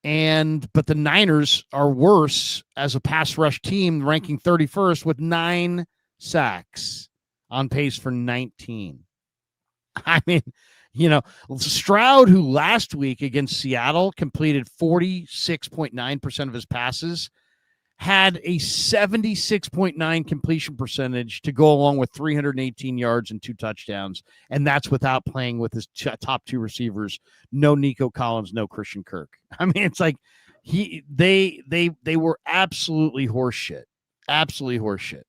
but the Niners are worse as a pass rush team, ranking 31st with 9 sacks, on pace for 19. I mean, Stroud, who last week against Seattle completed 46.9% of his passes, had a 76.9 completion percentage to go along with 318 yards and 2 touchdowns. And that's without playing with his top 2 receivers. No Nico Collins, no Christian Kirk. I mean, it's like they were absolutely horseshit. Absolutely horseshit.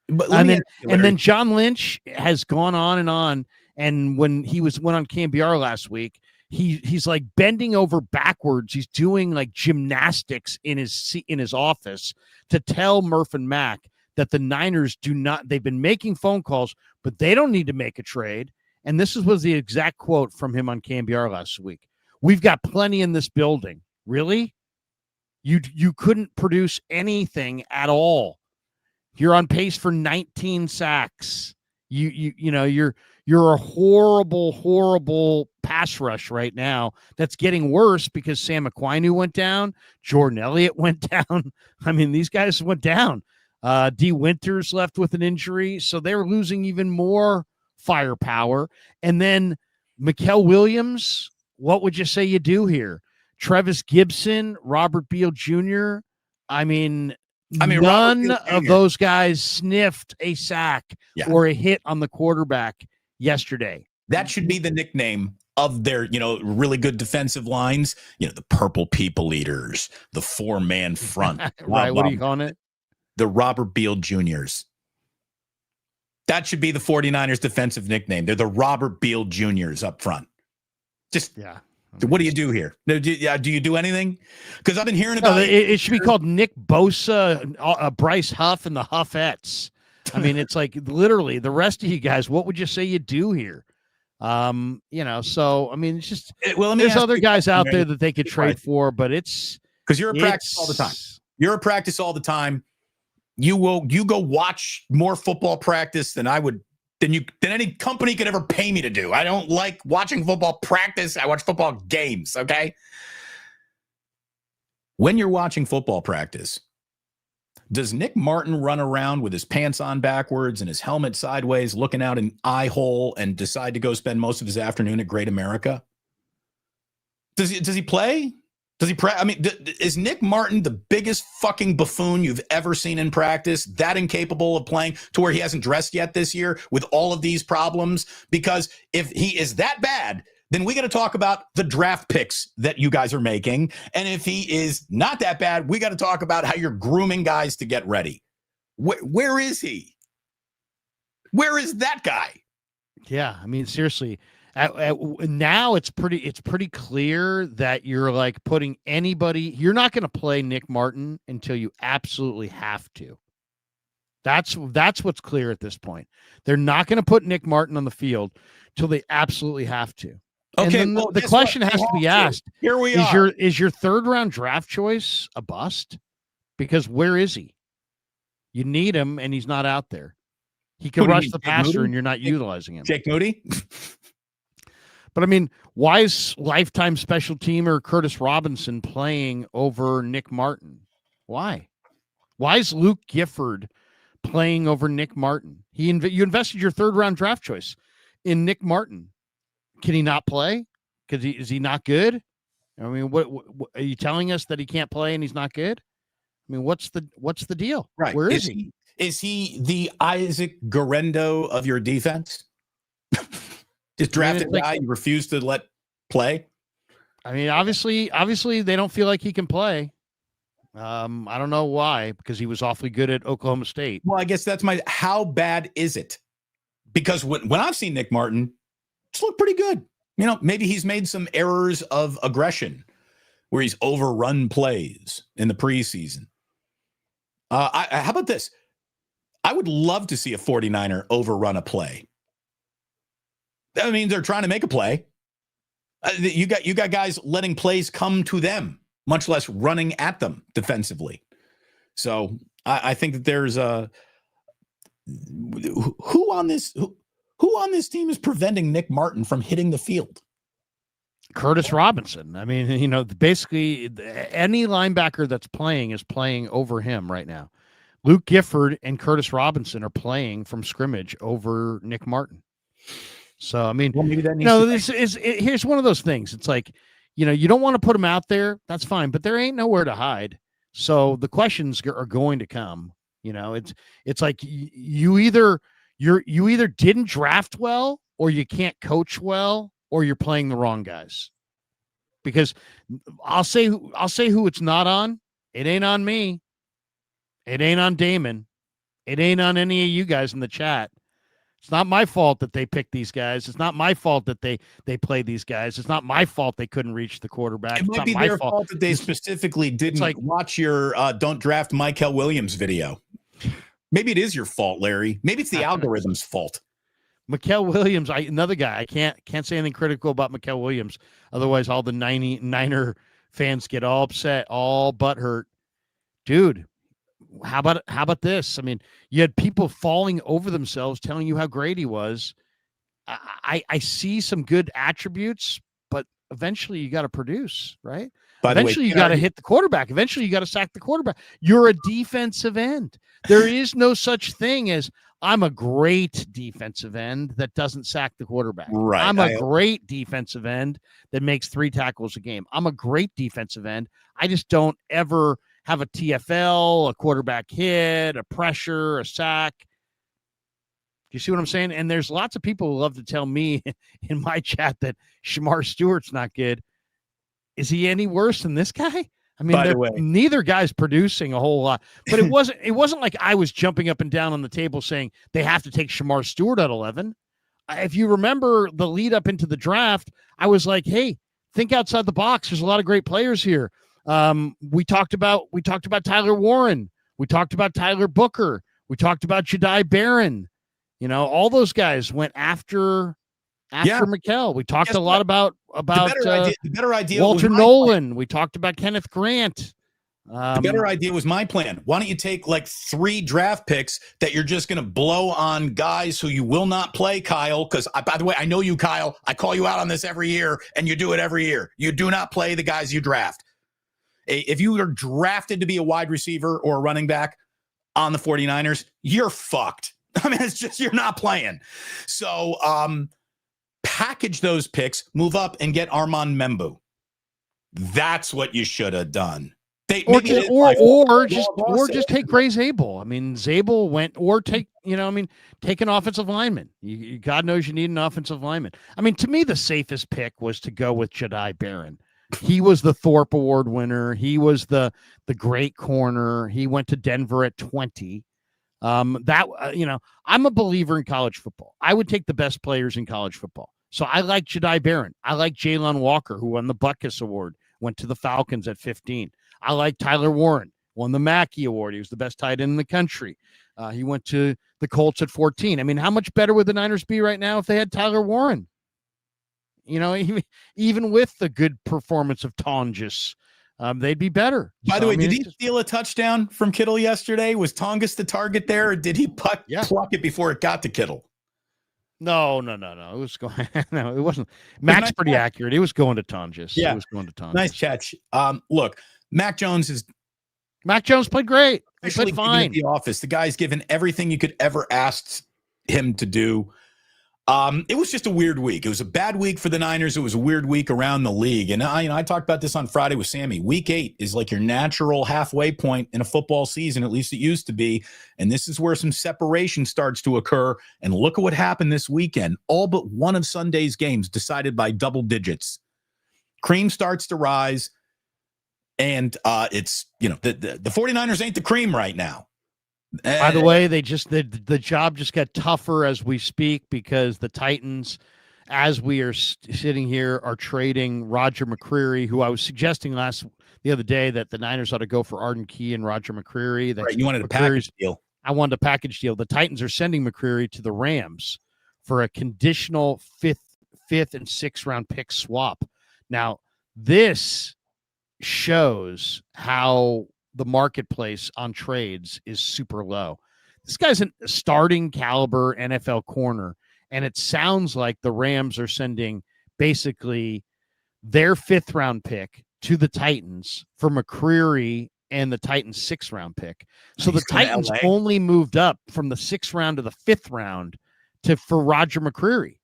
But then John Lynch has gone on and on. And when he went on KMBR last week, he's like bending over backwards. He's doing like gymnastics in his office to tell Murph and Mack that the Niners they've been making phone calls, but they don't need to make a trade. And this was the exact quote from him on KMBR last week. We've got plenty in this building. Really? You couldn't produce anything at all. You're on pace for 19 sacks. You're a horrible pass rush right now that's getting worse because Sam Aquinu went down, Jordan Elliott went down. I mean, these guys went down. D. Winters left with an injury, so they're losing even more firepower. And then Muel Williams, what would you say you do here? Travis Gibson, Robert Beal Jr. I mean, none of those guys sniffed a sack or a hit on the quarterback yesterday. That should be the nickname of their, really good defensive lines. The Purple People Eaters, the 4-man front. Right. What are you calling it? The Robert Beal Juniors. That should be the 49ers defensive nickname. They're the Robert Beal Juniors up front. What do you do here? Do you do anything? Because I've been hearing about it should be called Nick Bosa, Bryce Huff, and the Huffettes. I mean, it's like literally the rest of you guys. What would you say you do here? So I mean, it's just there's other guys out there that they could trade for, but it's because you're at practice all the time. You're at practice all the time. You go watch more football practice than I would. Than any company could ever pay me to do. I don't like watching football practice. I watch football games, okay? When you're watching football practice, does Nick Martin run around with his pants on backwards and his helmet sideways, looking out an eye hole, and decide to go spend most of his afternoon at Great America? Does he play? Does he I mean, is Nick Martin the biggest fucking buffoon you've ever seen in practice, that incapable of playing to where he hasn't dressed yet this year with all of these problems? Because if he is that bad, then we got to talk about the draft picks that you guys are making. And if he is not that bad, we got to talk about how you're grooming guys to get ready. Where is he? Where is that guy? Yeah, I mean, seriously. Now it's pretty clear that you're like putting anybody. You're not going to play Nick Martin until you absolutely have to. That's what's clear at this point. They're not going to put Nick Martin on the field till they absolutely have to. Okay, and the question has to be asked. Here we are. Is your third round draft choice a bust? Because where is he? You need him, and he's not out there. He can rush the passer, and you're not utilizing him. Jake Moody. But I mean, why is lifetime special teamer Curtis Robinson playing over Nick Martin? Why? Why is Luke Gifford playing over Nick Martin? You invested your third round draft choice in Nick Martin. Can he not play? Is he not good? I mean, what are you telling us that he can't play and he's not good? I mean, what's the deal? Right? Where is he? Is he the Isaac Guerrero of your defense? Just drafted a guy you refuse to let play. I mean, obviously they don't feel like he can play. I don't know why, because he was awfully good at Oklahoma State. Well, I guess that's how bad is it? Because when I've seen Nick Martin, it's looked pretty good. Maybe he's made some errors of aggression where he's overrun plays in the preseason. How about this? I would love to see a 49er overrun a play. That means they're trying to make a play. You got guys letting plays come to them, much less running at them defensively. So I think that there's who on this team is preventing Nick Martin from hitting the field? Curtis Robinson. I mean, basically any linebacker that's playing is playing over him right now. Luke Gifford and Curtis Robinson are playing from scrimmage over Nick Martin. So, I mean, here's one of those things. It's like, you don't want to put them out there. That's fine, but there ain't nowhere to hide. So the questions are going to come. It's like you either didn't draft well, or you can't coach well, or you're playing the wrong guys. Because I'll say who it's not on. It ain't on me. It ain't on Damon. It ain't on any of you guys in the chat. It's not my fault that they picked these guys. It's not my fault that they played these guys. It's not my fault they couldn't reach the quarterback. It might be their fault that they specifically didn't watch your don't draft Muel Williams video. Maybe it is your fault, Larry. Maybe it's the algorithm's fault. Muel Williams, another guy. I can't say anything critical about Muel Williams. Otherwise, all the Niner fans get all upset, all butthurt. Dude, how about this? I mean, you had people falling over themselves telling you how great he was. I see some good attributes, eventually you got to produce, right? By the way, Eventually you got to hit the quarterback. Eventually you got to sack the quarterback. You're a defensive end. There is no such thing as I'm a great defensive end that doesn't sack the quarterback. Right. I'm a great defensive end that makes 3 tackles a game. I'm a great defensive end. I just don't ever have a TFL, a quarterback hit, a pressure, a sack. Do you see what I'm saying? And there's lots of people who love to tell me in my chat that Shamar Stewart's not good. Is he any worse than this guy? I mean, neither guy's producing a whole lot, but it wasn't like I was jumping up and down on the table saying they have to take Shamar Stewart at 11. If you remember the lead up into the draft, I was like, hey, think outside the box. There's a lot of great players here. We talked about Tyler Warren. We talked about Tyler Booker. We talked about Jedi Barron. You know, all those guys went after Mikel. We talked a lot about the better idea Walter Nolan. We talked about Kenneth Grant. The better idea was my plan. Why don't you take like 3 draft picks that you're just going to blow on guys who you will not play, Kyle? Because, by the way, I know you, Kyle. I call you out on this every year, and you do it every year. You do not play the guys you draft. If you are drafted to be a wide receiver or a running back on the 49ers, you're fucked. I mean, it's just you're not playing. So package those picks, move up, and get Armand Membu. That's what you should have done. Or just take Gray Zabel. I mean, Zabel went, or take an offensive lineman. God knows you need an offensive lineman. I mean, to me, the safest pick was to go with Jedi Barron. He was the Thorpe Award winner. He was the great corner. He went to Denver at 20. I'm a believer in college football. I would take the best players in college football. So I like Jedi Barron. I like Jalen Walker, who won the Butkus Award, went to the Falcons at 15. I like Tyler Warren, won the Mackey Award. He was the best tight end in the country. He went to the Colts at 14. I mean, how much better would the Niners be right now if they had Tyler Warren? You know, even with the good performance of Tonjes, they'd be better. By the way, did he steal a touchdown from Kittle yesterday? Was Tonjes the target there, or did he pluck it before it got to Kittle? No. It was going. No, it wasn't. Mac's pretty accurate. It was going to Tonjes. Yeah, it was going to Tonjes. Nice catch. Look, Mac Jones played great. He played fine. The office. The guy's given everything you could ever ask him to do. It was just a weird week. It was a bad week for the Niners. It was a weird week around the league. And I talked about this on Friday with Sammy. Week 8 is like your natural halfway point in a football season. At least it used to be. And this is where some separation starts to occur. And look at what happened this weekend. All but one of Sunday's games decided by double digits. Cream starts to rise. And it's, the 49ers ain't the cream right now. By the way, the job just got tougher as we speak, because the Titans, as we are sitting here, are trading Roger McCreary, who I was suggesting the other day that the Niners ought to go for Arden Key and Roger McCreary. Right, you wanted a package deal. I wanted a package deal. The Titans are sending McCreary to the Rams for a conditional fifth and 6th round pick swap. Now, this shows how the marketplace on trades is super low. This guy's a starting caliber NFL corner, and it sounds like the Rams are sending basically their 5th round pick to the Titans for McCreary and the Titans' 6th round pick. So the Titans only moved up from the 6th round to the 5th round for Roger McCreary.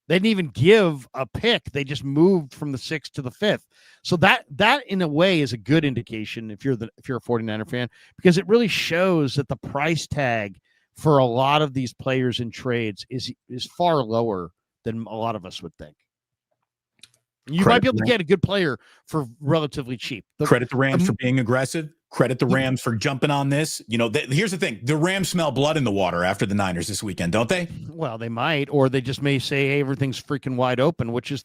They didn't even give a pick. They just moved from the 6th to the 5th. So that in a way is a good indication if you're a 49er fan, because it really shows that the price tag for a lot of these players in trades is far lower than a lot of us would think. You might be able to get a good player for relatively cheap. Credit the Rams for being aggressive. Credit the Rams for jumping on this. Here's the thing. The Rams smell blood in the water after the Niners this weekend, don't they? Well, they might, or they just may say, hey, everything's freaking wide open, which is,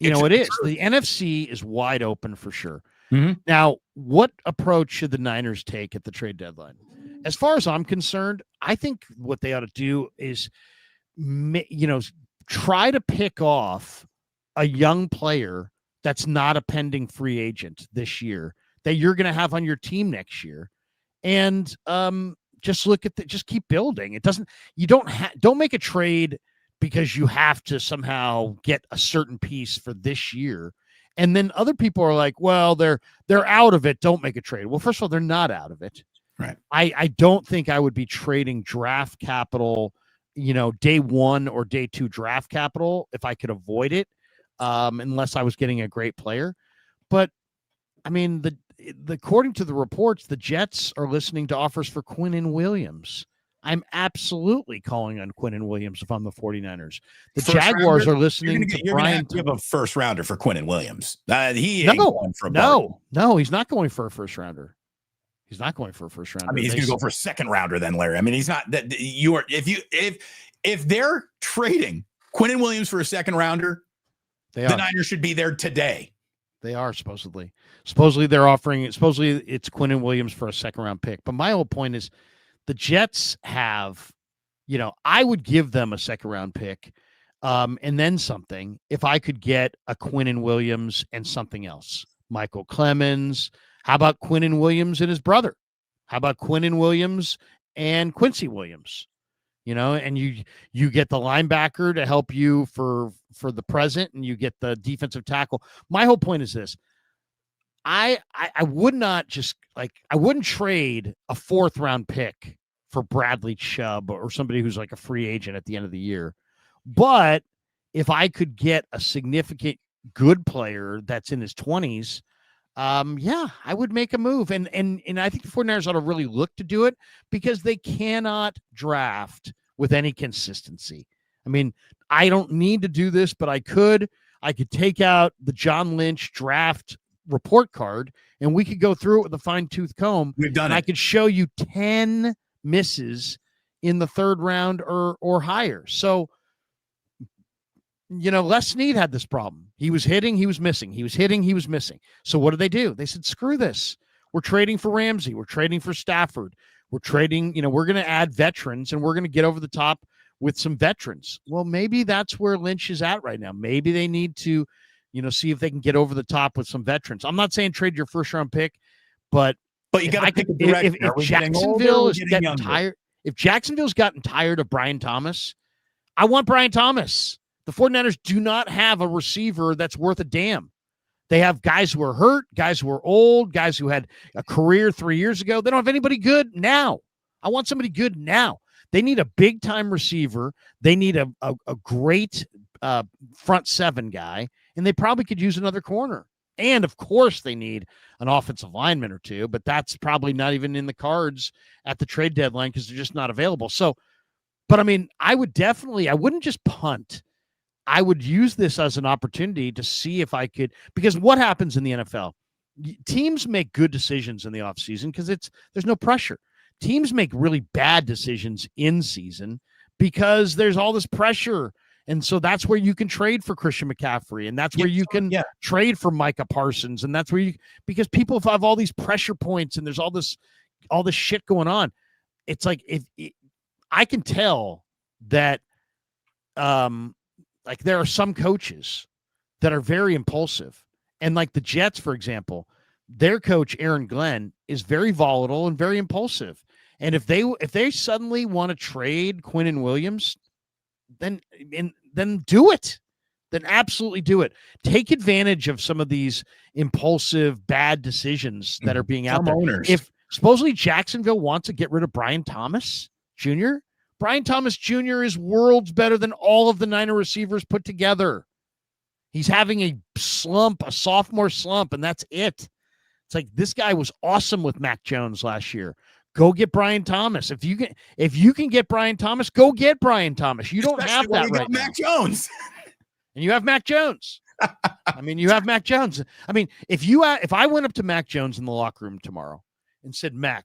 it is. The NFC is wide open for sure. Mm-hmm. Now, what approach should the Niners take at the trade deadline? As far as I'm concerned, I think what they ought to do is, try to pick off a young player that's not a pending free agent this year that you're going to have on your team next year, and just keep building. Don't make a trade because you have to somehow get a certain piece for this year. And then other people are like, well, they're out of it. Don't make a trade. Well, first of all, they're not out of it. Right. I don't think I would be trading draft capital, day 1 or day 2 draft capital if I could avoid it, unless I was getting a great player. But I mean, according to the reports, the Jets are listening to offers for Quinnen Williams. I'm absolutely calling on Quinnen Williams if I'm the 49ers. The Jaguars are listening to Brian. You have a first rounder for Quinnen Williams. He ain't going for no, he's not going for a first rounder. He's not going for a first rounder. I mean, he's going to go for a second rounder then, Larry. I mean, he's not that you are. If they're trading Quinnen Williams for a second rounder, the Niners should be there today. They are supposedly. They're offering. Supposedly it's Quinnen Williams for a second round pick. But my whole point is, the Jets have, I would give them a second round pick, and then something if I could get a Quinnen Williams and something else. Michael Clemens. How about Quinnen Williams and his brother? How about Quinnen Williams and Quincy Williams? And you get the linebacker to help you for the present, and you get the defensive tackle. My whole point is this. I would not I wouldn't trade a 4th round pick for Bradley Chubb or somebody who's like a free agent at the end of the year. But if I could get a significant good player that's in his 20s, I would make a move. And I think the 49ers ought to really look to do it because they cannot draft with any consistency. I mean, I don't need to do this, but I could take out the John Lynch draft report card and we could go through it with a fine-tooth comb. We've done it. I could show you 10 misses in the 3rd round or higher. So, Les Snead had this problem. He was hitting, he was missing. He was hitting, he was missing. So what did they do? They said, screw this. We're trading for Ramsey. We're trading for Stafford. We're trading, we're going to add veterans and we're going to get over the top with some veterans. Well, maybe that's where Lynch is at right now. Maybe they need to, see if they can get over the top with some veterans. I'm not saying trade your 1st round pick, but you got to pick a direction. If Jacksonville is getting tired, if Jacksonville's gotten tired of Brian Thomas, I want Brian Thomas. The 49ers do not have a receiver that's worth a damn. They have guys who are hurt, guys who are old, guys who had a career 3 years ago. They don't have anybody good now. I want somebody good now. They need a big-time receiver. They need a great front 7 guy, and they probably could use another corner. And, of course, they need an offensive lineman or two, but that's probably not even in the cards at the trade deadline because they're just not available. So, but, I mean, I wouldn't just punt. I would use this as an opportunity to see if I could, because what happens in the NFL? Teams make good decisions in the offseason because there's no pressure. Teams make really bad decisions in season because there's all this pressure. And so that's where you can trade for Christian McCaffrey, and that's where you can trade for Micah Parsons. And that's where because people have all these pressure points and there's all this shit going on. It's like, I can tell that, like there are some coaches that are very impulsive, and like the Jets, for example, their coach, Aaron Glenn, is very volatile and very impulsive. And if they suddenly want to trade Quinnen Williams, then do it. Then absolutely do it. Take advantage of some of these impulsive, bad decisions that are being out there. Owners. If supposedly Jacksonville wants to get rid of Brian Thomas Jr., Brian Thomas Jr. is worlds better than all of the Niner receivers put together. He's having a sophomore slump, and that's it. It's like this guy was awesome with Mac Jones last year. Go get Brian Thomas. If you can get Brian Thomas, go get Brian Thomas. You don't have that right now. Mac Jones. And you have Mac Jones. I mean, you have Mac Jones. I mean, if I went up to Mac Jones in the locker room tomorrow and said, Mac,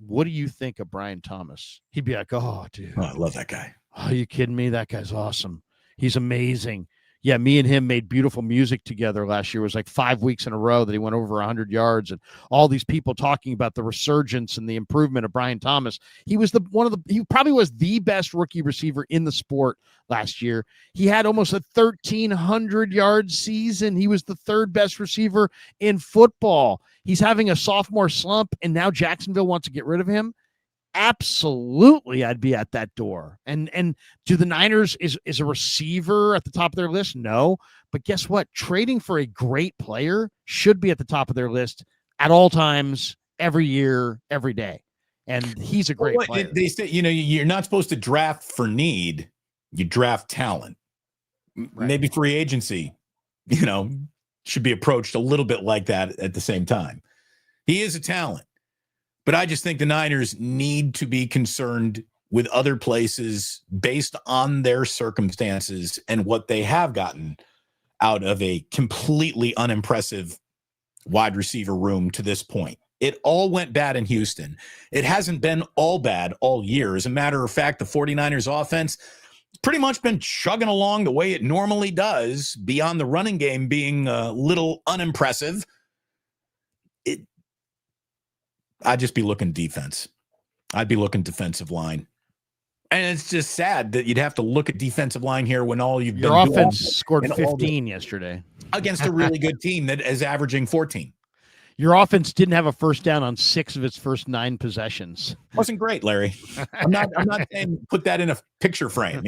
what do you think of Brian Thomas? He'd be like, oh, dude. Oh, I love that guy. Oh, are you kidding me? That guy's awesome. He's amazing. Yeah, me and him made beautiful music together last year. It was like 5 weeks in a row that he went over 100 yards, and all these people talking about the resurgence and the improvement of Brian Thomas. He was he probably was the best rookie receiver in the sport last year. He had almost a 1,300-yard season. He was the 3rd best receiver in football. He's having a sophomore slump, and now Jacksonville wants to get rid of him. absolutely I'd be at that door. And do the Niners, is a receiver at the top of their list? No. But guess what? Trading for a great player should be at the top of their list at all times, every year, every day. And he's a great player. They say, you're not supposed to draft for need. You draft talent. Right. Maybe free agency, should be approached a little bit like that at the same time. He is a talent. But I just think the Niners need to be concerned with other places based on their circumstances and what they have gotten out of a completely unimpressive wide receiver room to this point. It all went bad in Houston. It hasn't been all bad all year. As a matter of fact, the 49ers offense pretty much been chugging along the way it normally does, beyond the running game being a little unimpressive. I'd just be looking defense. I'd be looking defensive line. And it's just sad that you'd have to look at defensive line here when all you've Your offense scored 15 yesterday against a really good team that is averaging 14. Your offense didn't have a first down on 6 of its first 9 possessions. Wasn't great, Larry. I'm not saying put that in a picture frame,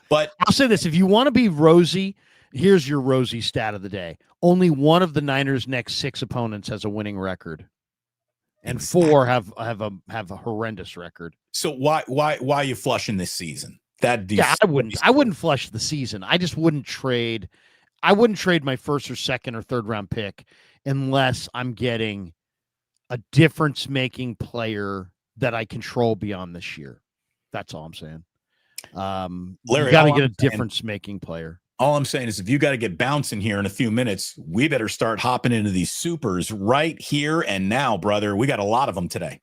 but I'll say this: if you want to be rosy, here's your rosy stat of the day. Only one of the Niners' next 6 opponents has a winning record, and 4 have a horrendous record. So why are you flushing this season? I wouldn't flush the season. I just wouldn't trade. I wouldn't trade my first or second or third round pick unless I'm getting a difference-making player that I control beyond this year. That's all I'm saying. Larry, you got to get a difference-making player. All I'm saying is if you got to get bouncing here in a few minutes, we better start hopping into these supers right here and now, brother. We got a lot of them today.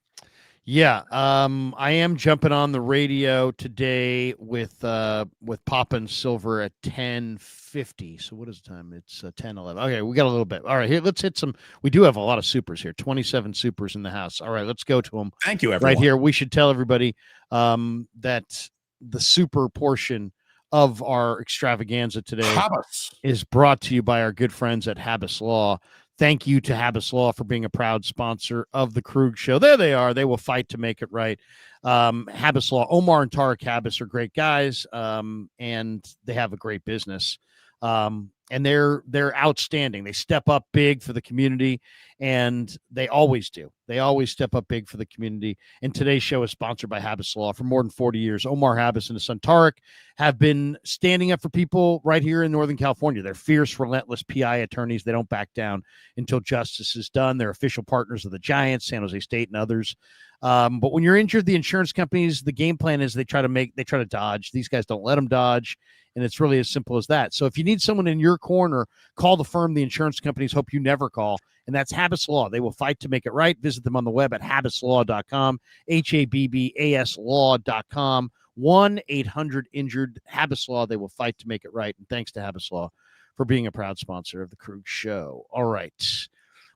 Yeah, I am jumping on the radio today with Papa and Silver at 10:50. So what is the time? It's 10:11. Okay, we got a little bit. All right, here, let's hit some. We do have a lot of supers here. 27 supers in the house. All right, let's go to them. Thank you, everyone. Right here, we should tell everybody that the super portion of our extravaganza today Habbas is brought to you by our good friends at Habbas Law. Thank you to Habbas Law for being a proud sponsor of the Krug Show. There they are. They will fight to make it right. Habbas Law, Omar and Tarek Habbas are great guys, and they have a great business. And they're outstanding. They step up big for the community, and they always do. They always step up big for the community. And today's show is sponsored by Habbas Law. For more than 40 years, Omar Habbas and his son Tarek have been standing up for people right here in Northern California. They're fierce, relentless PI attorneys. They don't back down until justice is done. They're official partners of the Giants, San Jose State, and others. But when you're injured, the insurance companies, the game plan is they try to dodge. These guys don't let them dodge. And it's really as simple as that. So if you need someone in your corner, call the firm the insurance companies hope you never call. And that's Habbas Law. They will fight to make it right. Visit them on the web at habbaslaw.com, HABBAS law.com, 1-800-INJURED, Habbas Law. They will fight to make it right. And thanks to Habbas Law for being a proud sponsor of the Krug Show. All right.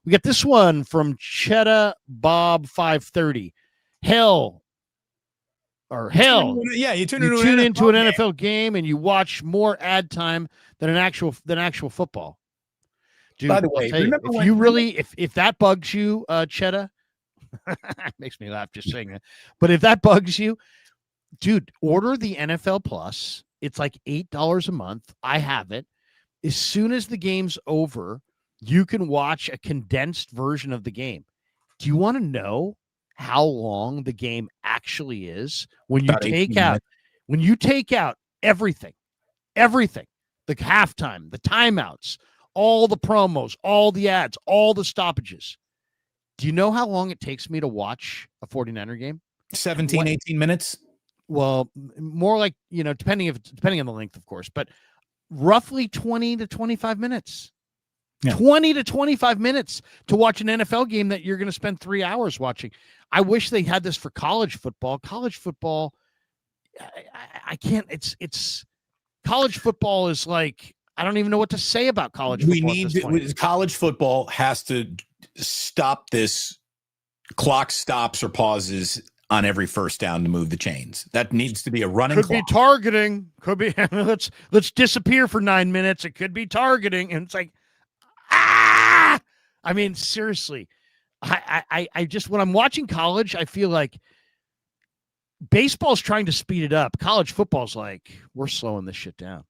We got this one from Cheddar Bob 530. Hell. You tune into an NFL game and you watch more ad time than actual football. Dude, by the way, if that bugs you, Cheddar, makes me laugh just saying that. But if that bugs you, dude, order the NFL Plus. It's like $8 a month. I have it. As soon as the game's over, you can watch a condensed version of the game. Do you want to know how long the game actually is when you take out everything, the halftime, the timeouts, all the promos, all the ads, all the stoppages? Do you know how long it takes me to watch a 49er game? 18 minutes. Well, more like, depending on the length, of course, but roughly 20 to 25 minutes. Yeah. 20 to 25 minutes to watch an NFL game that you're going to spend 3 hours watching. I wish they had this for college football. College football, I can't. It's college football is like, I don't even know what to say about college football. College football has to stop this clock stops or pauses on every first down to move the chains. That needs to be a running clock. Could be targeting. Could be let's disappear for 9 minutes. It could be targeting, and it's like, I mean, seriously, I just, when I'm watching college, I feel like baseball's trying to speed it up. College football's like, we're slowing this shit down.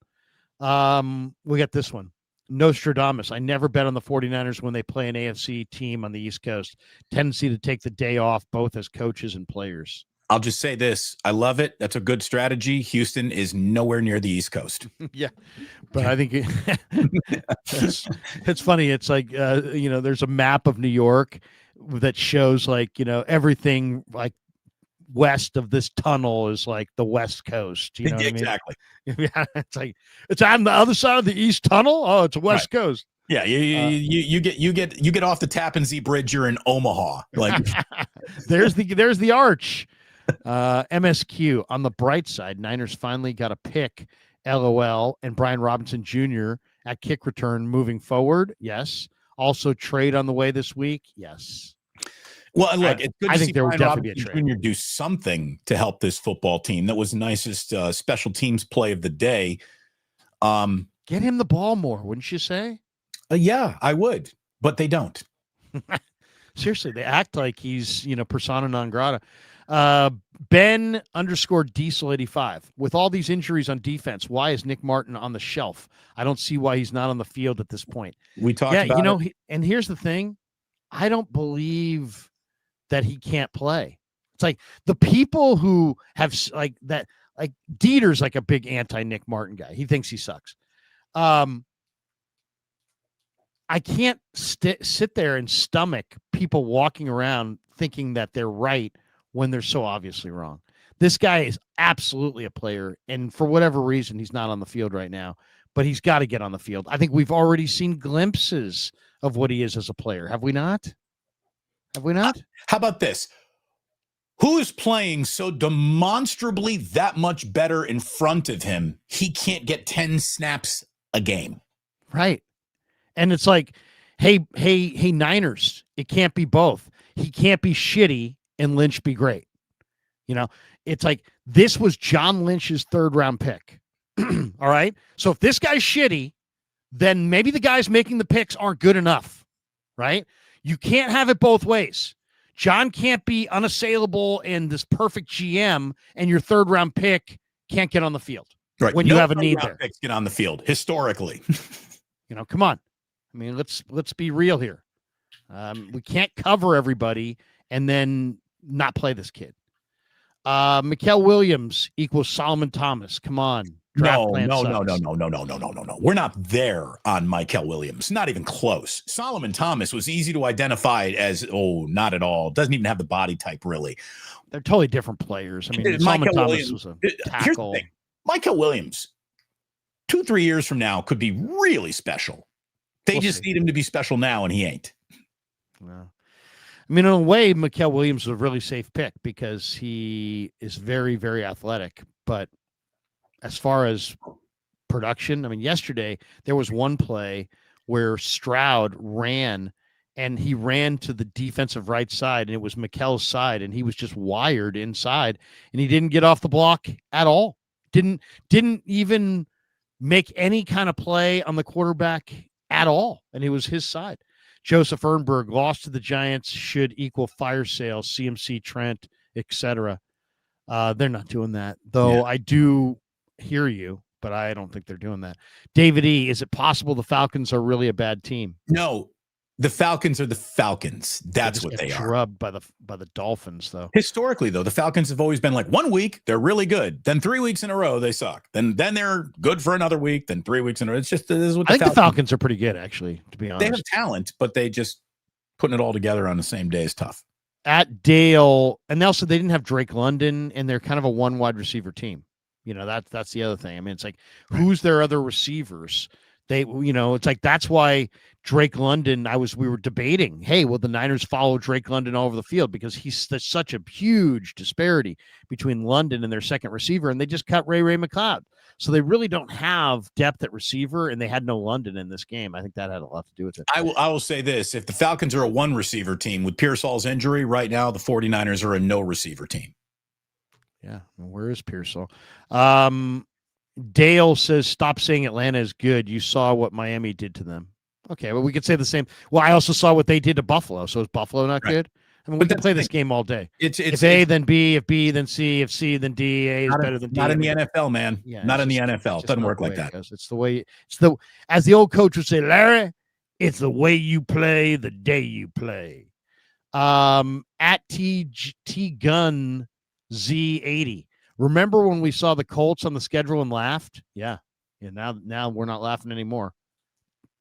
We got this one. Nostradamus. I never bet on the 49ers when they play an AFC team on the East Coast. Tendency to take the day off, both as coaches and players. I'll just say this. I love it. That's a good strategy. Houston is nowhere near the East Coast. Yeah. But I think it's funny. It's like, there's a map of New York that shows like, everything like west of this tunnel is like the West Coast. You know what exactly. I mean? Yeah. It's like, it's on the other side of the East Tunnel. Oh, it's a West Coast. Yeah, you get off the Tappan Zee Bridge, you're in Omaha. Like there's the arch. MSQ. On the bright side, Niners finally got a pick, LOL, and Brian Robinson Jr. at kick return moving forward. Yes. Also trade on the way this week. Yes. Well, look, it's good to see there Brian would definitely be a trade. Jr. do something to help this football team. That was the nicest special teams play of the day. Get him the ball more, wouldn't you say? Yeah, I would, but they don't. Seriously, they act like he's, persona non grata. Ben _ Diesel85. With all these injuries on defense, why is Nick Martin on the shelf? I don't see why he's not on the field at this point. We talked about it. And here's the thing. I don't believe that he can't play. It's like the people who have like that, like Dieter's like a big anti-Nick Martin guy. He thinks he sucks. I can't sit there and stomach people walking around thinking that they're right when they're so obviously wrong. This guy is absolutely a player, and for whatever reason, he's not on the field right now, but he's got to get on the field. I think we've already seen glimpses of what he is as a player. Have we not? Have we not? How about this? Who is playing so demonstrably that much better in front of him, he can't get 10 snaps a game? Right. And it's like, hey, Niners, it can't be both. He can't be shitty and Lynch be great. It's like, this was John Lynch's 3rd round pick. All right. So if this guy's shitty, then maybe the guys making the picks aren't good enough. Right. You can't have it both ways. John can't be unassailable and this perfect GM, and your 3rd round pick can't get on the field. Right. When you have a need there. Picks get on the field historically. Come on. I mean, let's be real here. We can't cover everybody and then not play this kid. Muel Williams equals Solomon Thomas. Come on. No. We're not there on Muel Williams. Not even close. Solomon Thomas was easy to identify as, not at all. Doesn't even have the body type, really. They're totally different players. I mean, Solomon Thomas was a tackle. Muel Williams, 2-3 years from now, could be really special. They just need him to be special now, and he ain't. No. I mean, in a way, Muel Williams is a really safe pick because he is very, very athletic. But as far as production, I mean, yesterday there was one play where Stroud ran, and he ran to the defensive right side, and it was Muel's side, and he was just wired inside, and he didn't get off the block at all. Didn't even make any kind of play on the quarterback at all, and it was his side. Joseph Ehrenberg, lost to the Giants should equal fire sales, CMC, Trent, etc. They're not doing that, though. Yeah. I do hear you, but I don't think they're doing that. David E., is it possible the Falcons are really a bad team? No, the Falcons are the Falcons. That's what they are. Drubbed by the Dolphins, though. Historically, though, the Falcons have always been like 1 week they're really good, then 3 weeks in a row they suck, then they're good for another week, then 3 weeks in a row. It's just this is what I think the Falcons are pretty good, actually. To be honest, they have talent, but they just putting it all together on the same day is tough. At Dale, and also they didn't have Drake London, and they're kind of a 1 wide receiver team. That's the other thing. I mean, it's like, who's their other receivers? It's like, that's why Drake London, we were debating, hey, will the Niners follow Drake London all over the field? Because there's such a huge disparity between London and their second receiver, and they just cut Ray McLeod. So they really don't have depth at receiver, and they had no London in this game. I think that had a lot to do with it. I will say this. If the Falcons are a 1 receiver team with Pearsall's injury right now, the 49ers are a no receiver team. Yeah. Where is Pearsall? Dale says, stop saying Atlanta is good. You saw what Miami did to them. Okay, well, we could say the same. Well, I also saw what they did to Buffalo. So is Buffalo not good? I mean, we But can that's play the this thing. game all day. It's If A, then B. If B, then C. If C, then D. A is better than D. not in the NFL, man. Yeah, Not in the just, NFL. It doesn't work like that. It's the way. It's the as the old coach would say, Larry. It's the way you play the day you play. At T Gun Z80. Remember when we saw the Colts on the schedule and laughed? Yeah. Now we're not laughing anymore.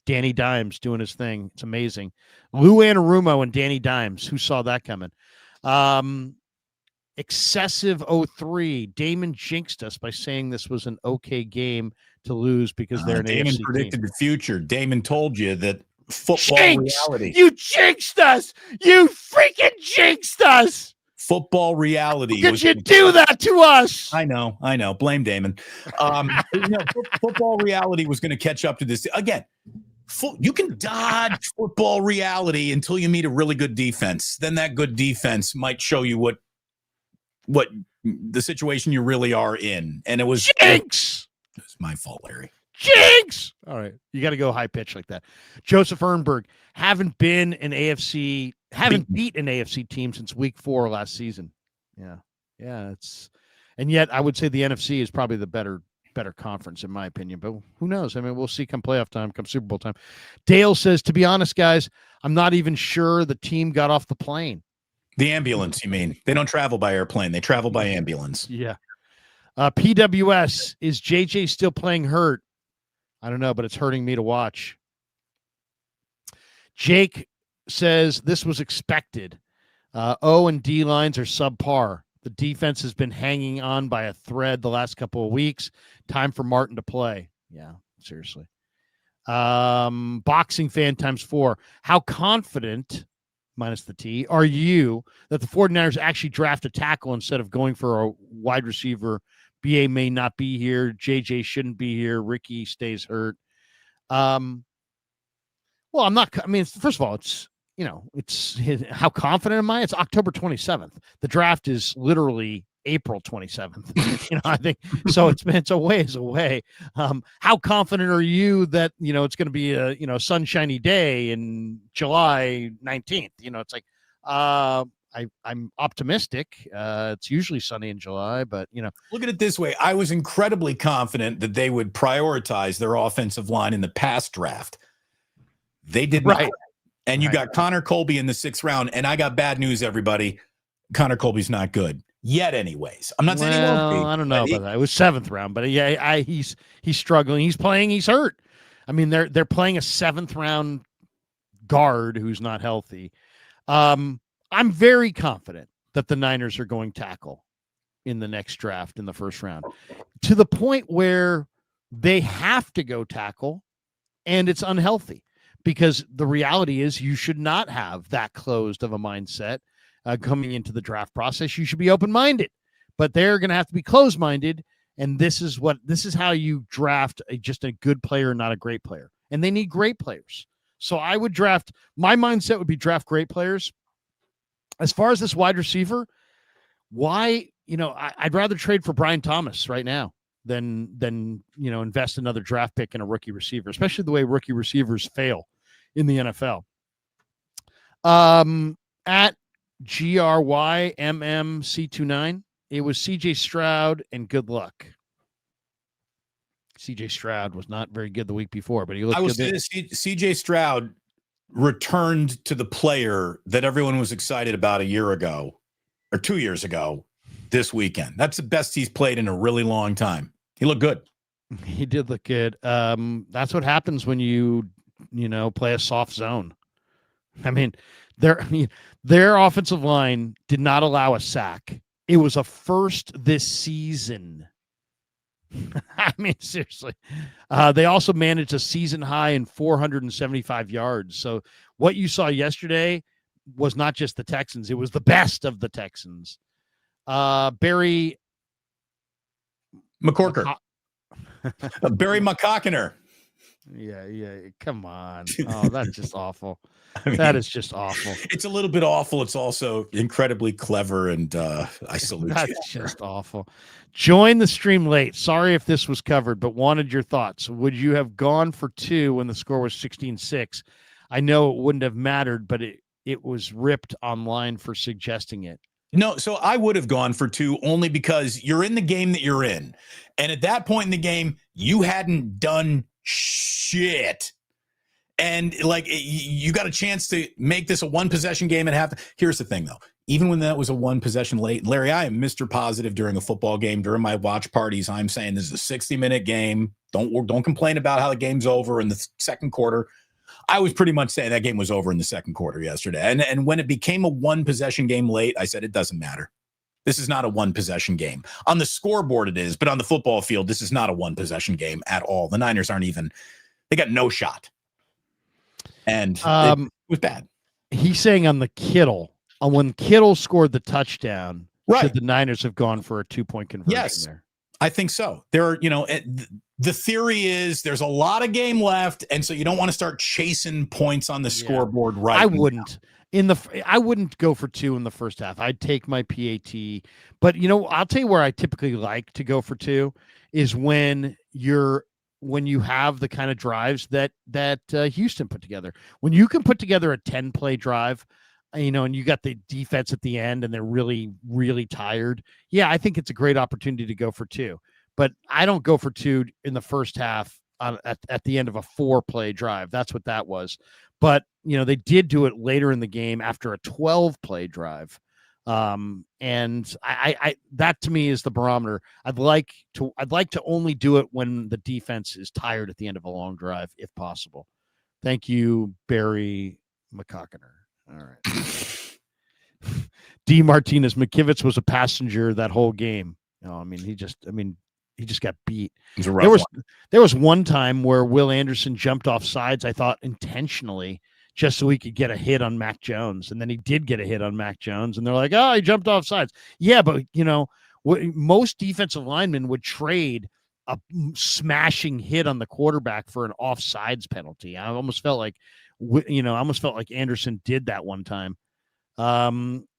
Danny Dimes doing his thing. It's amazing. Lou Anarumo and Danny Dimes. Who saw that coming? Excessive 03. Damon jinxed us by saying this was an okay game to lose because they're an Damon AFC predicted team. the future. Damon told you that football reality. You jinxed us. You freaking jinxed us. Football reality. How could you do that to us? I know. Blame Damon. Football reality was going to catch up to this. Again, you can dodge football reality until you meet a really good defense. Then that good defense might show you what the situation you really are in. And it was Jinx. It was my fault, Larry. Jinx. All right. You got to go high pitch like that. Joseph Ehrenberg, haven't beat an AFC team since week 4 last season. Yeah. And yet I would say the NFC is probably the better conference in my opinion, but who knows? I mean, we'll see come playoff time, come Super Bowl time. Dale says, to be honest, guys, I'm not even sure the team got off the plane. The ambulance, you mean? They don't travel by airplane. They travel by ambulance. Yeah. PWS, is JJ still playing hurt? I don't know, but it's hurting me to watch. Jake says this was expected. O and D lines are subpar. The defense has been hanging on by a thread the last couple of weeks. Time for Martin to play. Yeah, seriously. Boxing fan ×4. How confident, minus the T, are you that the 49ers actually draft a tackle instead of going for a wide receiver? BA may not be here. JJ shouldn't be here. Ricky stays hurt. Well, I'm not. I mean, first of all, it's how confident am I? It's October 27th. The draft is literally April 27th. I think so. It's a ways away. How confident are you that it's going to be a sunshiny day in July 19th? It's like I'm optimistic. It's usually sunny in July, but look at it this way. I was incredibly confident that they would prioritize their offensive line in the past draft. They did not. And you got Connor Colby in the 6th round. And I got bad news, everybody. Connor Colby's not good yet, anyways. I'm not saying he won't be. I don't know about that. It was 7th round, but yeah, he's struggling. He's playing. He's hurt. I mean, they're playing a 7th round guard who's not healthy. I'm very confident that the Niners are going tackle in the next draft in the 1st round, to the point where they have to go tackle, and it's unhealthy. Because the reality is you should not have that closed of a mindset coming into the draft process. You should be open-minded, but they're going to have to be closed-minded. And this is how you draft just a good player, not a great player. And they need great players. So I would my mindset would be draft great players. As far as this wide receiver, I'd rather trade for Brian Thomas right now than invest another draft pick in a rookie receiver, especially the way rookie receivers fail in the NFL. At GRYMMC29, it was CJ Stroud and good luck. CJ Stroud was not very good the week before, but he looked good. CJ Stroud returned to the player that everyone was excited about a year ago or 2 years ago this weekend. That's the best he's played in a really long time. He looked good. He did look good. That's what happens when you play a soft zone. I mean, their offensive line did not allow a sack. It was a first this season. I mean, seriously. They also managed a season high in 475 yards. So what you saw yesterday was not just the Texans. It was the best of the Texans. Barry McCorker. Barry McCockiner. Yeah. Come on. Oh, that's just awful. That is just awful. It's a little bit awful. It's also incredibly clever, and I salute you. That's just awful. Join the stream late. Sorry if this was covered, but wanted your thoughts. Would you have gone for 2 when the score was 16-6? I know it wouldn't have mattered, but it was ripped online for suggesting it. No, so I would have gone for 2 only because you're in the game that you're in. And at that point in the game, you hadn't done shit. And like you got a chance to make this a 1 possession game and half. Here's the thing, though. Even when that was a 1 possession late, Larry, I am Mr. Positive during a football game. During my watch parties, I'm saying this is a 60-minute game. Don't complain about how the game's over in the second quarter. I was pretty much saying that game was over in the second quarter yesterday. And when it became a 1 possession game late, I said it doesn't matter. This is not a 1 possession game. On the scoreboard it is, but on the football field, this is not a 1 possession game at all. The Niners aren't even, they got no shot. And it was bad. He's saying on the Kittle, when Kittle scored the touchdown, right, should the Niners have gone for a 2-point conversion yes, there? I think so. There are, the theory is there's a lot of game left, and so you don't want to start chasing points on the scoreboard right I wouldn't. I wouldn't go for 2 in the first half. I'd take my PAT. But I'll tell you where I typically like to go for 2 is when you have the kind of drives that Houston put together. When you can put together a 10-play drive, and you got the defense at the end and they're really, really tired. Yeah, I think it's a great opportunity to go for 2. But I don't go for 2 in the first half at the end of a 4-play drive. That's what that was. But, they did do it later in the game after a 12-play drive. And I that to me is the barometer. I'd like to only do it when the defense is tired at the end of a long drive, if possible. Thank you, Barry McCockiner. All right. D. Martinez, McKivitz was a passenger that whole game. He just got beat. There was one time where Will Anderson jumped off sides, I thought intentionally, just so he could get a hit on Mac Jones. And then he did get a hit on Mac Jones. And they're like, oh, he jumped off sides. Yeah, but, most defensive linemen would trade a smashing hit on the quarterback for an offsides penalty. I almost felt like Anderson did that one time.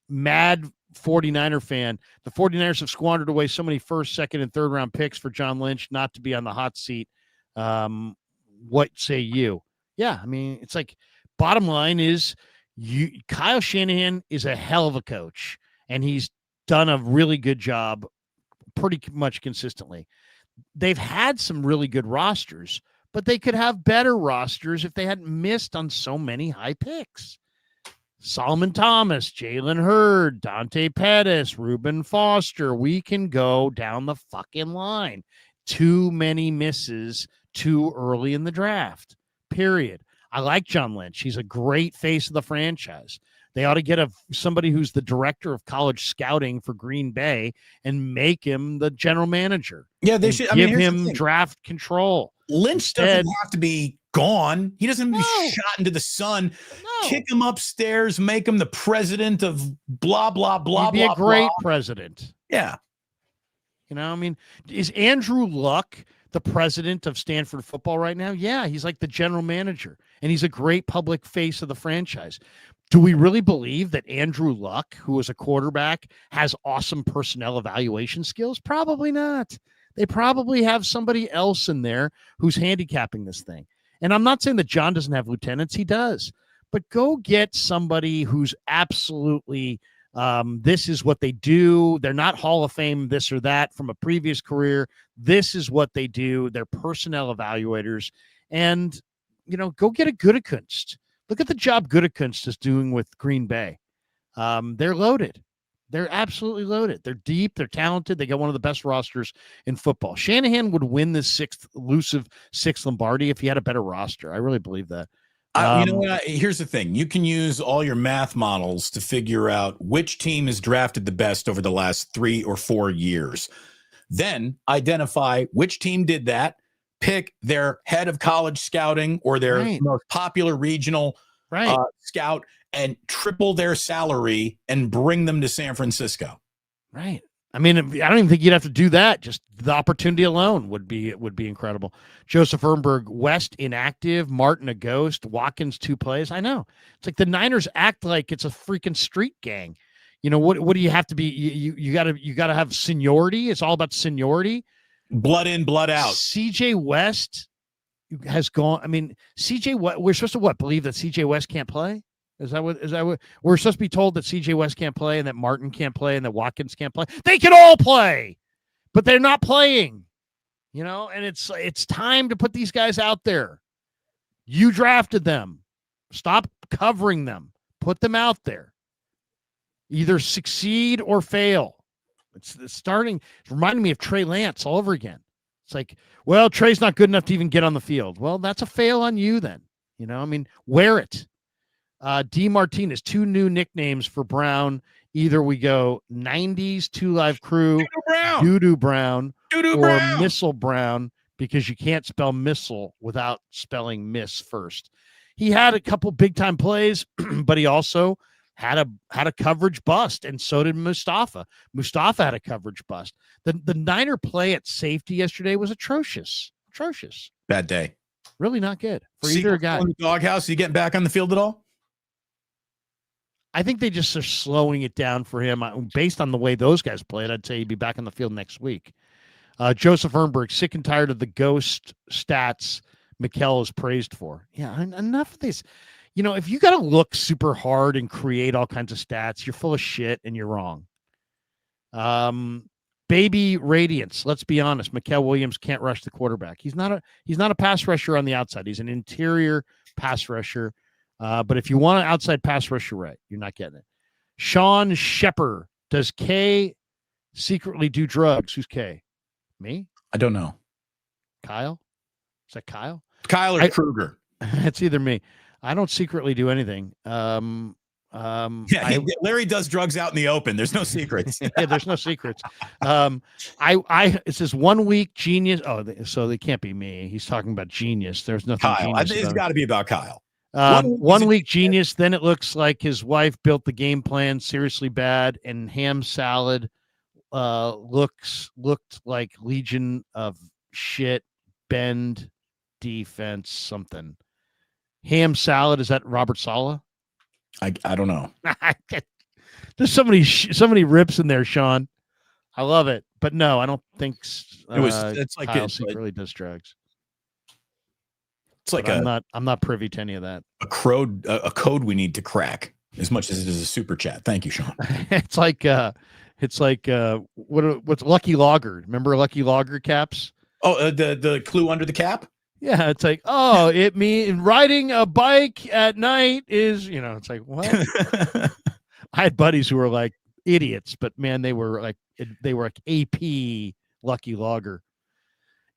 Mad 49er fan. The 49ers have squandered away so many first, second, and third round picks for John Lynch not to be on the hot seat. What say you? Yeah, it's like bottom line is Kyle Shanahan is a hell of a coach, and he's done a really good job pretty much consistently. They've had some really good rosters, but they could have better rosters if they hadn't missed on so many high picks. Solomon Thomas, Jalen Hurd, Dante Pettis, Reuben Foster. We can go down the fucking line. Too many misses too early in the draft, period. I like John Lynch. He's a great face of the franchise. They ought to get somebody who's the director of college scouting for Green Bay and make him the general manager. Yeah, they should give him draft control. Lynch doesn't have to be gone. He doesn't have to be shot into the sun. No. Kick him upstairs, make him the president of blah, blah, blah, He'd be blah, a great blah. president. Yeah. Is Andrew Luck the president of Stanford football right now? Yeah, he's like the general manager, and he's a great public face of the franchise. Do we really believe that Andrew Luck, who is a quarterback, has awesome personnel evaluation skills? Probably not. They probably have somebody else in there who's handicapping this thing. And I'm not saying that John doesn't have lieutenants. He does. But go get somebody who's absolutely this is what they do. They're not Hall of Fame this or that from a previous career. This is what they do. They're personnel evaluators. And, go get a Gutekunst. Look at the job Gutekunst is doing with Green Bay. They're loaded. They're absolutely loaded. They're deep. They're talented. They got one of the best rosters in football. Shanahan would win this elusive sixth Lombardi if he had a better roster. I really believe that. Here's the thing. You can use all your math models to figure out which team is drafted the best over the last 3 or 4 years. Then identify which team did that, pick their head of college scouting or their most popular regional scout, and triple their salary and bring them to San Francisco. Right. I don't even think you'd have to do that. Just the opportunity alone would be incredible. Joseph Ehrenberg, West inactive, Martin a ghost, Watkins 2 plays. I know. It's like the Niners act like it's a freaking street gang. What do you have to be? You gotta have seniority. It's all about seniority. Blood in, blood out. CJ West has gone. CJ, we're supposed to believe that CJ West can't play? Is that what we're supposed to be told, that CJ West can't play and that Martin can't play and that Watkins can't play? They can all play, but they're not playing, and it's time to put these guys out there. You drafted them. Stop covering them. Put them out there. Either succeed or fail. It's reminding me of Trey Lance all over again. It's like, well, Trey's not good enough to even get on the field. Well, that's a fail on you then. Wear it. D. Martinez, 2 new nicknames for Brown. Either we go 90s 2 Live Crew, Doo-Doo Brown, or Missile Brown, because you can't spell missile without spelling miss first. He had a couple big-time plays, but he also had a coverage bust, and so did Mustafa. Mustafa had a coverage bust. The Niner play at safety yesterday was atrocious. Bad day. Really not good for either guy. In the doghouse, you getting back on the field at all? I think they just are slowing it down for him. Based on the way those guys played, I'd say he'd be back on the field next week. Joseph Ehrenberg, sick and tired of the ghost stats Mikel is praised for. Yeah, enough of this. If you got to look super hard and create all kinds of stats, you're full of shit and you're wrong. Baby Radiance. Let's be honest. Muel Williams can't rush the quarterback. He's not a pass rusher on the outside. He's an interior pass rusher. But if you want an outside pass rusher, right, you're not getting it. Sean Shepper. Does K secretly do drugs? Who's K? Me? I don't know. Kyle? Is that Kyle? Kyle or Kruger? It's either me. I don't secretly do anything. Larry does drugs out in the open. There's no secrets. Yeah, there's no secrets. It says 1 week genius. Oh, so they can't be me. He's talking about genius. There's nothing. Kyle. It's got to be about Kyle. 1 week genius. Then it looks like his wife built the game plan seriously bad, and ham salad looked like Legion of Shit Bend defense something. Ham salad, is that Robert Saleh? I don't know. There's so many rips in there, Sean. I love it, but no, I don't think it's like Kyle secretly does drugs. It's like I'm not privy to any of that. A code we need to crack as much as it is a super chat. Thank you, Sean. It's like what's Lucky Logger? Remember Lucky Logger caps? Oh, the clue under the cap? Yeah, it's like, riding a bike at night is, it's like, what? I had buddies who were like idiots, but man, they were like AP Lucky Logger.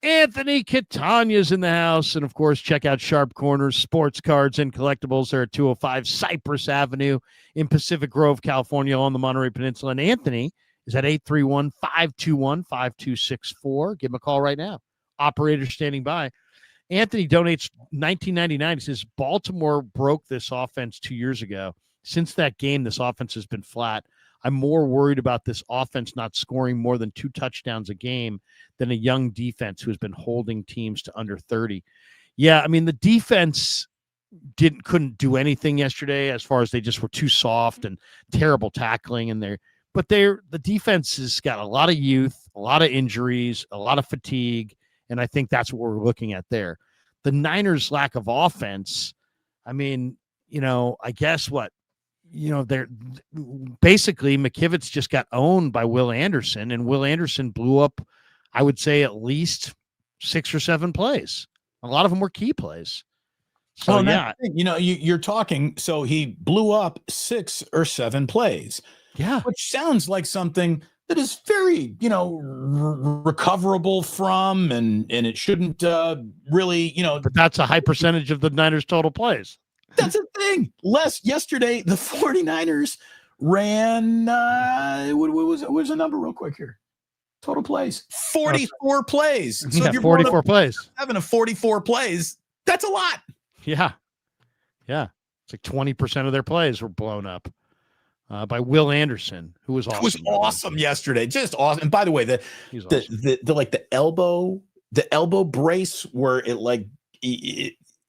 Anthony Catania's in the house. And of course, check out Sharp Corners Sports Cards and Collectibles. They're at 205 Cypress Avenue in Pacific Grove, California, on the Monterey Peninsula. And Anthony is at 831-521-5264. Give him a call right now. Operator standing by. Anthony donates $19.99. He says Baltimore broke this offense 2 years ago. Since that game, this offense has been flat. I'm more worried about this offense not scoring more than 2 touchdowns a game than a young defense who has been holding teams to under 30. Yeah, I mean, the defense couldn't do anything yesterday as far as they just were too soft and terrible tackling. But the defense has got a lot of youth, a lot of injuries, a lot of fatigue. And I think that's what we're looking at there. The Niners' lack of offense, I mean, I guess they're basically McKivitz just got owned by Will Anderson, and Will Anderson blew up, I would say, at least 6 or 7 plays. A lot of them were key plays. So, yeah. You're talking, so he blew up 6 or 7 plays. Yeah. Which sounds like something that is very, recoverable from, and it shouldn't really, But that's a high percentage of the Niners' total plays. That's the thing. Yesterday, the 49ers ran, what was the number real quick here? Total plays. 44 plays. So if you're 44 plays. 7 of 44 plays, that's a lot. Yeah. Yeah. It's like 20% of their plays were blown up. By Will Anderson, who was awesome. It was awesome yesterday, just awesome. And by the way, the elbow brace where it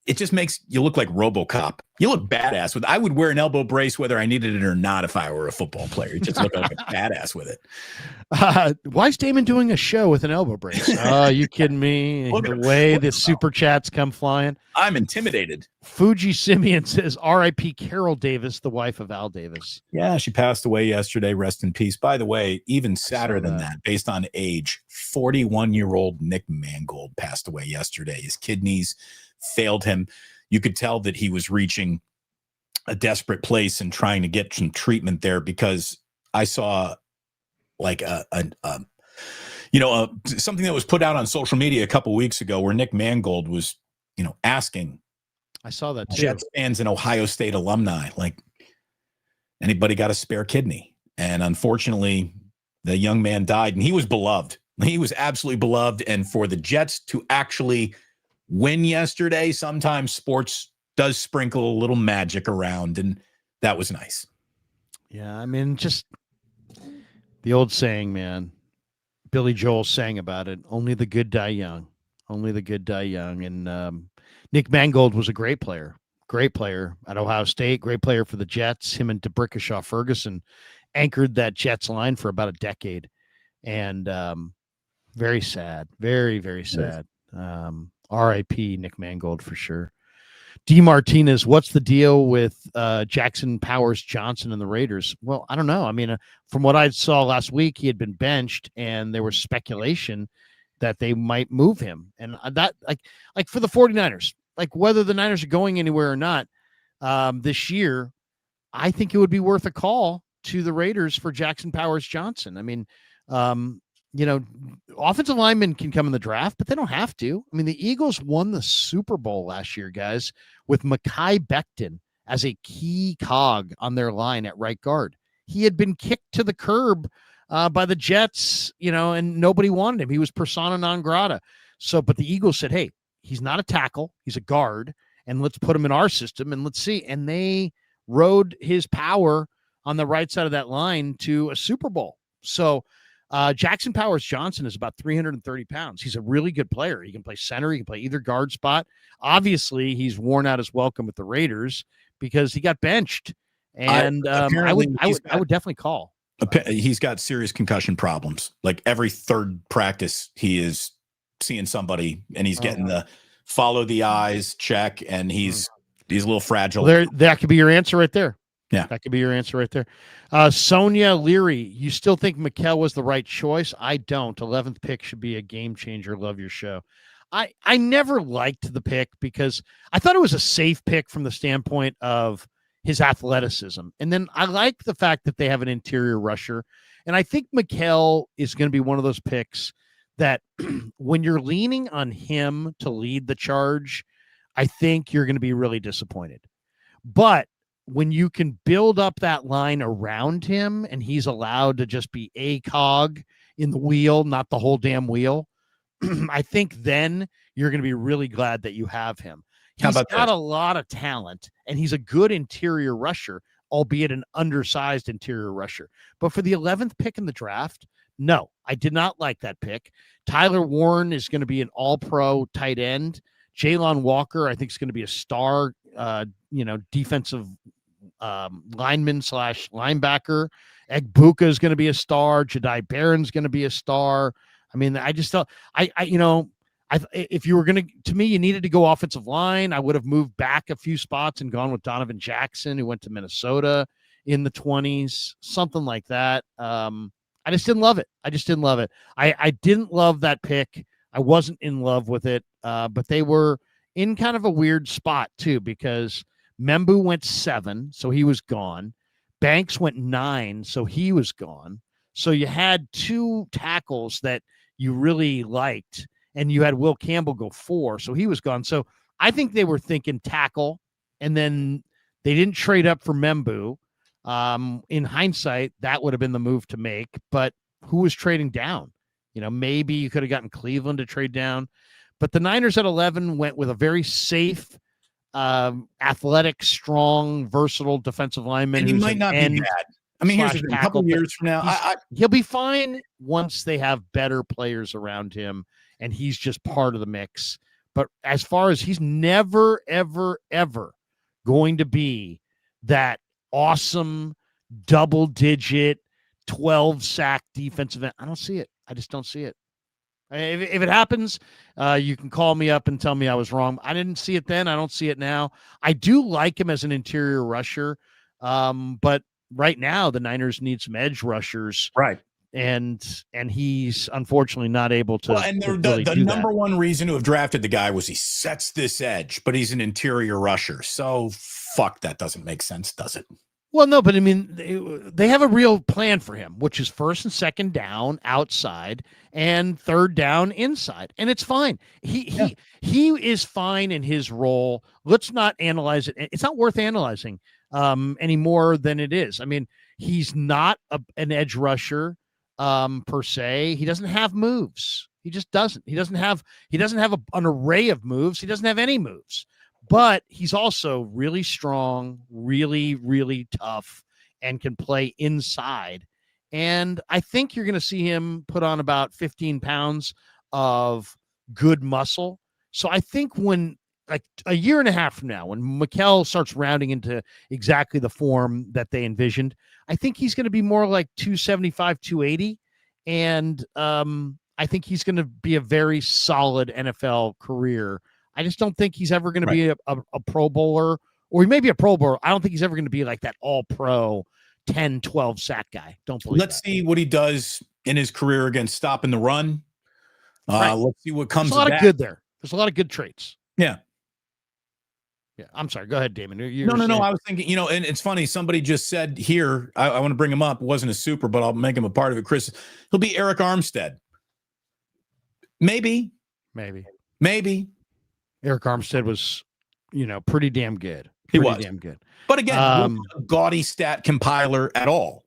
it just makes you look like RoboCop. You look badass with. I would wear an elbow brace whether I needed it or not if I were a football player. You just look like a badass with it. Why is Damon doing a show with an elbow brace? Oh, you kidding me? The way the super chats come flying. I'm intimidated. Fuji Simeon says, R.I.P. Carol Davis, the wife of Al Davis. Yeah, she passed away yesterday. Rest in peace. By the way, even sadder than that, based on age, 41-year-old Nick Mangold passed away yesterday. His kidneys failed him. You could tell that he was reaching a desperate place and trying to get some treatment there, because I saw like something that was put out on social media a couple weeks ago where Nick Mangold was, asking. I saw that too. Jets fans and Ohio State alumni, like, anybody got a spare kidney? And unfortunately, the young man died, and he was beloved. He was absolutely beloved. And for the Jets to actually win yesterday, sometimes sports does sprinkle a little magic around, and that was nice. Yeah, I mean, just the old saying, man. Billy Joel sang about it. Only the good die young. Only the good die young. And Nick Mangold was a great player at Ohio State, great player for the Jets. Him and DeBrickashaw Ferguson anchored that Jets line for about a decade. And very sad, very, very sad. R.I.P. Nick Mangold for sure. D. Martinez, what's the deal with Jackson Powers Johnson and the Raiders? Well, I don't know. I mean, from what I saw last week, he had been benched, and there was speculation that they might move him. And that, like for the 49ers, like whether the Niners are going anywhere or not this year, I think it would be worth a call to the Raiders for Jackson Powers Johnson. I mean, offensive linemen can come in the draft, but they don't have to. I mean, the Eagles won the Super Bowl last year, guys, with Mekhi Becton as a key cog on their line at right guard. He had been kicked to the curb by the Jets, and nobody wanted him. He was persona non grata. So, but the Eagles said, hey, he's not a tackle, he's a guard, and let's put him in our system and let's see. And they rode his power on the right side of that line to a Super Bowl. So, Jackson Powers Johnson is about 330 pounds. He's a really good player. He can play center. He can play either guard spot. Obviously, he's worn out his welcome with the Raiders because he got benched. And I would definitely call. He's got serious concussion problems. Like every third practice, he is seeing somebody, and he's getting the follow the eyes check, and he's a little fragile. Well, that could be your answer right there. Yeah, that could be your answer right there. Sonia Leary, you still think Mikel was the right choice? I don't. 11th pick should be a game changer. Love your show. I never liked the pick because I thought it was a safe pick from the standpoint of his athleticism. And then I like the fact that they have an interior rusher. And I think Mikel is going to be one of those picks that when you're leaning on him to lead the charge, I think you're going to be really disappointed. But when you can build up that line around him and he's allowed to just be a cog in the wheel, not the whole damn wheel, I think then you're going to be really glad that you have him. He's got a lot of talent, and he's a good interior rusher, albeit an undersized interior rusher. But for the 11th pick in the draft, no, I did not like that pick. Tyler Warren is going to be an all-pro tight end. Jalen Walker, I think, is going to be a star, defensive lineman / linebacker. Egbuka is going to be a star. Jedi Barron's going to be a star. I mean, I just thought, if you were going to me, you needed to go offensive line. I would have moved back a few spots and gone with Donovan Jackson, who went to Minnesota in the 20s, something like that. I just didn't love it. I didn't love that pick. I wasn't in love with it, but they were in kind of a weird spot too, because Membu went 7, so he was gone. Banks went 9, so he was gone. So you had 2 tackles that you really liked, and you had Will Campbell go 4, so he was gone. So I think they were thinking tackle, and then they didn't trade up for Membu. In hindsight, that would have been the move to make, but who was trading down? Maybe you could have gotten Cleveland to trade down, but the Niners at 11 went with a very safe, athletic, strong, versatile defensive lineman. And he might not be bad. I mean, here's a couple years from now, he'll be fine once they have better players around him, and he's just part of the mix. But as far as he's never, ever, ever going to be that awesome double-digit 12-sack defensive end. I don't see it. I just don't see it. If it happens, you can call me up and tell me I was wrong. I didn't see it then. I don't see it now. I do like him as an interior rusher, but right now the Niners need some edge rushers, right? And he's unfortunately not able to. Well, and the number one reason to have drafted the guy was he sets this edge, but he's an interior rusher. So fuck, that doesn't make sense, does it? Well, no, but I mean, they have a real plan for him, which is first and second down outside and third down inside, and it's fine. He is fine in his role. Let's not analyze it. It's not worth analyzing any more than it is. I mean, he's not an edge rusher per se. He doesn't have moves. He just doesn't. He doesn't have an array of moves. He doesn't have any moves. But he's also really strong, really, really tough, and can play inside. And I think you're going to see him put on about 15 pounds of good muscle. So I think when, like a year and a half from now, when Muel starts rounding into exactly the form that they envisioned, I think he's going to be more like 275, 280. And I think he's going to be a very solid NFL career. I just don't think he's ever going to be a Pro Bowler, or he may be a Pro Bowler. I don't think he's ever going to be like that all-pro 10, 12 sack guy. Don't believe Let's see what he does in his career against stopping the run. Let's see what comes. There's a lot of good there. There's a lot of good traits. Yeah. Yeah. I'm sorry. Go ahead, Damon. No. I was thinking, and it's funny. Somebody just said here, I want to bring him up. It wasn't a super, but I'll make him a part of it. Chris, he'll be Eric Armstead. Maybe. Eric Armstead was, pretty damn good. He was damn good. But again, wasn't a gaudy stat compiler at all.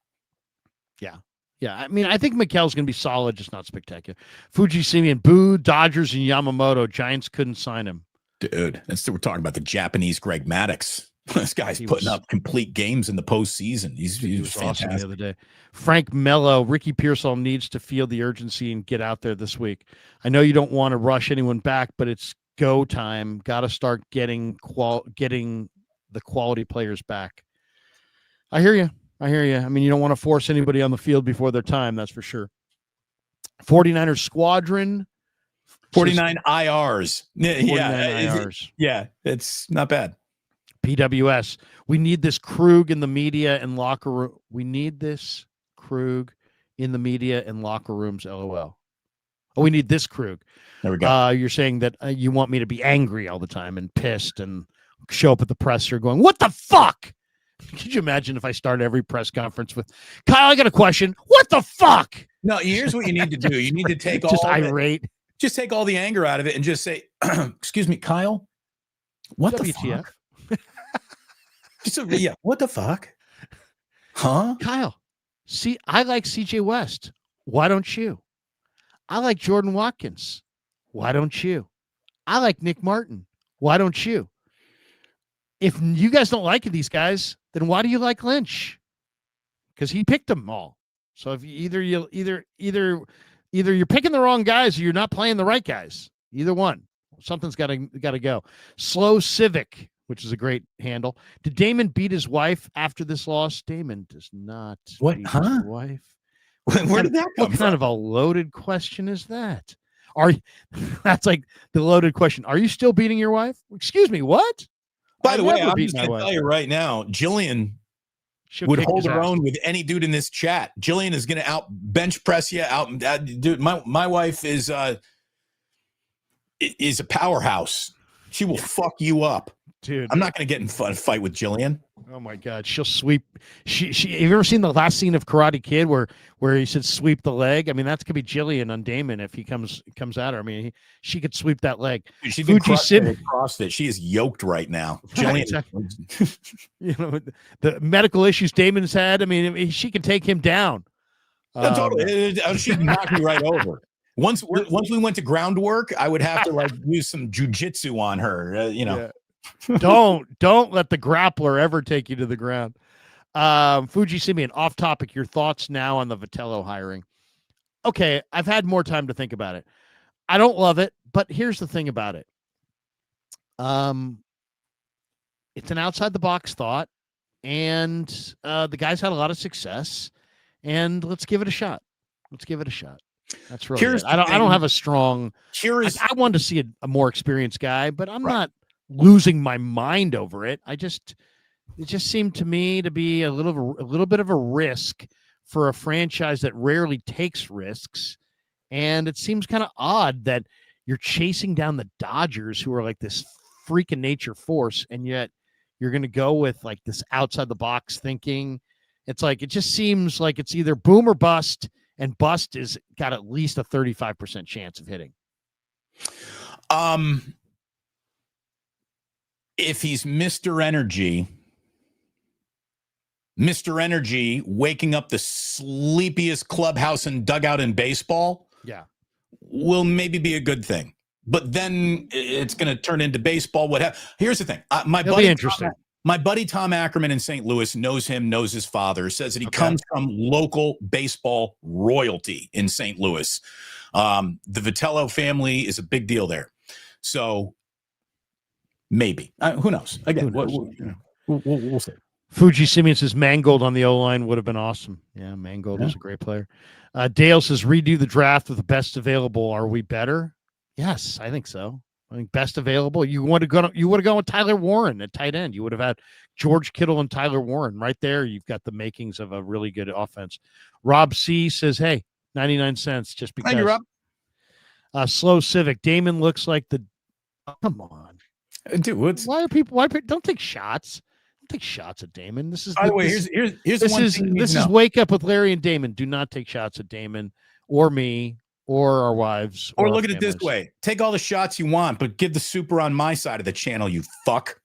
Yeah. Yeah. I mean, I think Muel's going to be solid, just not spectacular. Fuji Simeon, boo, Dodgers and Yamamoto. Giants couldn't sign him. Dude, we're talking about the Japanese Greg Maddux. This guy's putting up complete games in the postseason. He was fantastic. Awesome the other day. Frank Mello, Ricky Pearsall needs to feel the urgency and get out there this week. I know you don't want to rush anyone back, but it's go time. Got to start getting the quality players back. I hear you. I mean, you don't want to force anybody on the field before their time. That's for sure. 49ers squadron. 49 IRs. 49 IRs. Yeah, it's not bad. PWS. We need this Krug in the media and locker room. We need this Krug in the media and locker rooms. LOL. Oh, we need this Krug. There we go. You're saying that you want me to be angry all the time and pissed and show up at the presser going, what the fuck? Could you imagine if I started every press conference with, Kyle, I got a question. What the fuck? No, here's what you need to do. You need to take just irate. Just take all the anger out of it and just say, excuse me, Kyle, what WTF? the fuck? Yeah, what the fuck? Huh? Kyle, see, I like CJ West. Why don't you? I like Jordan Watkins. Why don't you? I like Nick Martin. Why don't you? If you guys don't like these guys, then why do you like Lynch? Because he picked them all. So if either you're picking the wrong guys or you're not playing the right guys. Either one. Something's got to go. Slow Civic, which is a great handle. Did Damon beat his wife after this loss? Damon does not beat his wife. Where did that come from? What kind of a loaded question is that? That's like the loaded question. Are you still beating your wife? Excuse me, what? By the way, I'm just going to tell you right now, Jillian would hold her own with any dude in this chat. Jillian is going to out bench press you out. Dude, my wife is a powerhouse. She will fuck you up. Dude, I'm not going to get in a fight with Jillian. Oh my God, she'll sweep. She. Have you ever seen the last scene of Karate Kid where he said sweep the leg? I mean, that could be Jillian on Damon if he comes at her. I mean, she could sweep that leg. Dude, she did CrossFit. She is yoked right now. Jillian, the medical issues Damon's had. I mean, she can take him down. Totally. She can knock me right over. Once we went to groundwork, I would have to use some jujitsu on her. Yeah. Don't let the grappler ever take you to the ground. Fuji Simeon, off topic. Your thoughts now on the Vitello hiring? Okay, I've had more time to think about it. I don't love it, but here's the thing about it. It's an outside the box thought, and the guy's had a lot of success, and let's give it a shot. That's really it. I don't have a strong. I wanted to see a more experienced guy, but I'm not losing my mind over it. It just seemed to me to be a little bit of a risk for a franchise that rarely takes risks, and it seems kind of odd that you're chasing down the Dodgers, who are like this freak of nature force, and yet you're going to go with like this outside the box thinking. It's like, it just seems like it's either boom or bust, and bust is got at least a 35% chance of hitting. If he's Mr. Energy waking up the sleepiest clubhouse and dugout in baseball, will maybe be a good thing. But then it's going to turn into baseball. Here's the thing. My buddy Tom Ackerman in St. Louis knows him, knows his father, says that he comes from local baseball royalty in St. Louis. The Vitello family is a big deal there. So maybe. Who knows? Again, we'll see. Fuji Simeon says Mangold on the O-line would have been awesome. Yeah, Mangold is a great player. Dale says redo the draft with the best available. Are we better? Yes, I think so. I think best available. You would have gone with Tyler Warren at tight end. You would have had George Kittle and Tyler Warren right there. You've got the makings of a really good offense. Rob C says, "Hey, 99 cents just because." Thank you, Rob. Slow Civic. Damon looks like the. Oh, come on, dude. Why don't take shots? Don't take shots at Damon. This is. By the way, here's this is wake up with Larry and Damon. Do not take shots at Damon or me. Or our wives. Or look at it this way. Take all the shots you want, but give the super on my side of the channel, you fuck.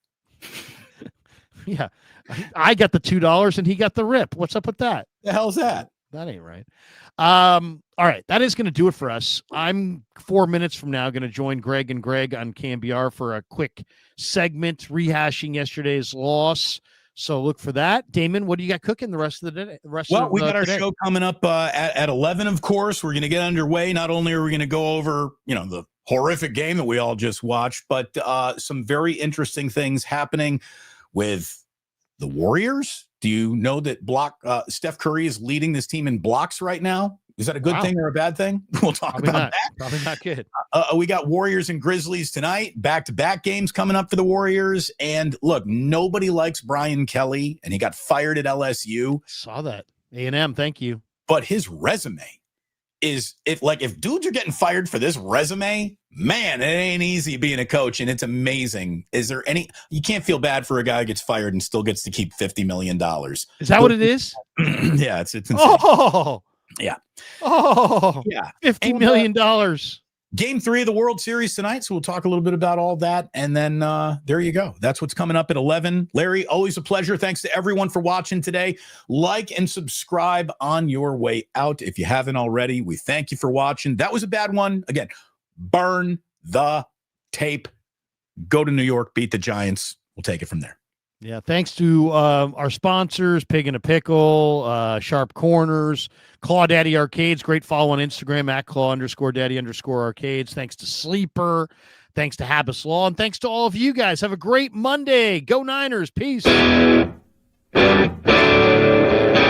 Yeah. I got the $2 and he got the rip. What's up with that? The hell's that? That ain't right. All right. That is going to do it for us. I'm 4 minutes from now going to join Greg and Greg on KMBR for a quick segment rehashing yesterday's loss. So look for that. Damon, what do you got cooking the rest of the day? We got our show coming up at 11, of course. We're going to get underway. Not only are we going to go over, the horrific game that we all just watched, but some very interesting things happening with the Warriors. Do you know that Steph Curry is leading this team in blocks right now? Is that a good thing or a bad thing? We'll talk about that. Probably not good. We got Warriors and Grizzlies tonight. Back-to-back games coming up for the Warriors. And look, nobody likes Brian Kelly, and he got fired at LSU. Saw that. A&M, thank you. But his resume is, if dudes are getting fired for this resume, man, it ain't easy being a coach, and it's amazing. You can't feel bad for a guy who gets fired and still gets to keep $50 million. Is that what it is? Yeah, it's insane. Oh! Yeah. Oh, yeah. $50 million. Game 3 of the World Series tonight. So we'll talk a little bit about all that. And then there you go. That's what's coming up at 11. Larry, always a pleasure. Thanks to everyone for watching today. Like and subscribe on your way out if you haven't already. We thank you for watching. That was a bad one. Again, burn the tape. Go to New York, beat the Giants. We'll take it from there. Yeah, thanks to our sponsors, Pig and a Pickle, Sharp Corners, Claw Daddy Arcades. Great follow on Instagram at Claw_Daddy_Arcades. Thanks to Sleeper. Thanks to Habbas Law. And thanks to all of you guys. Have a great Monday. Go Niners. Peace.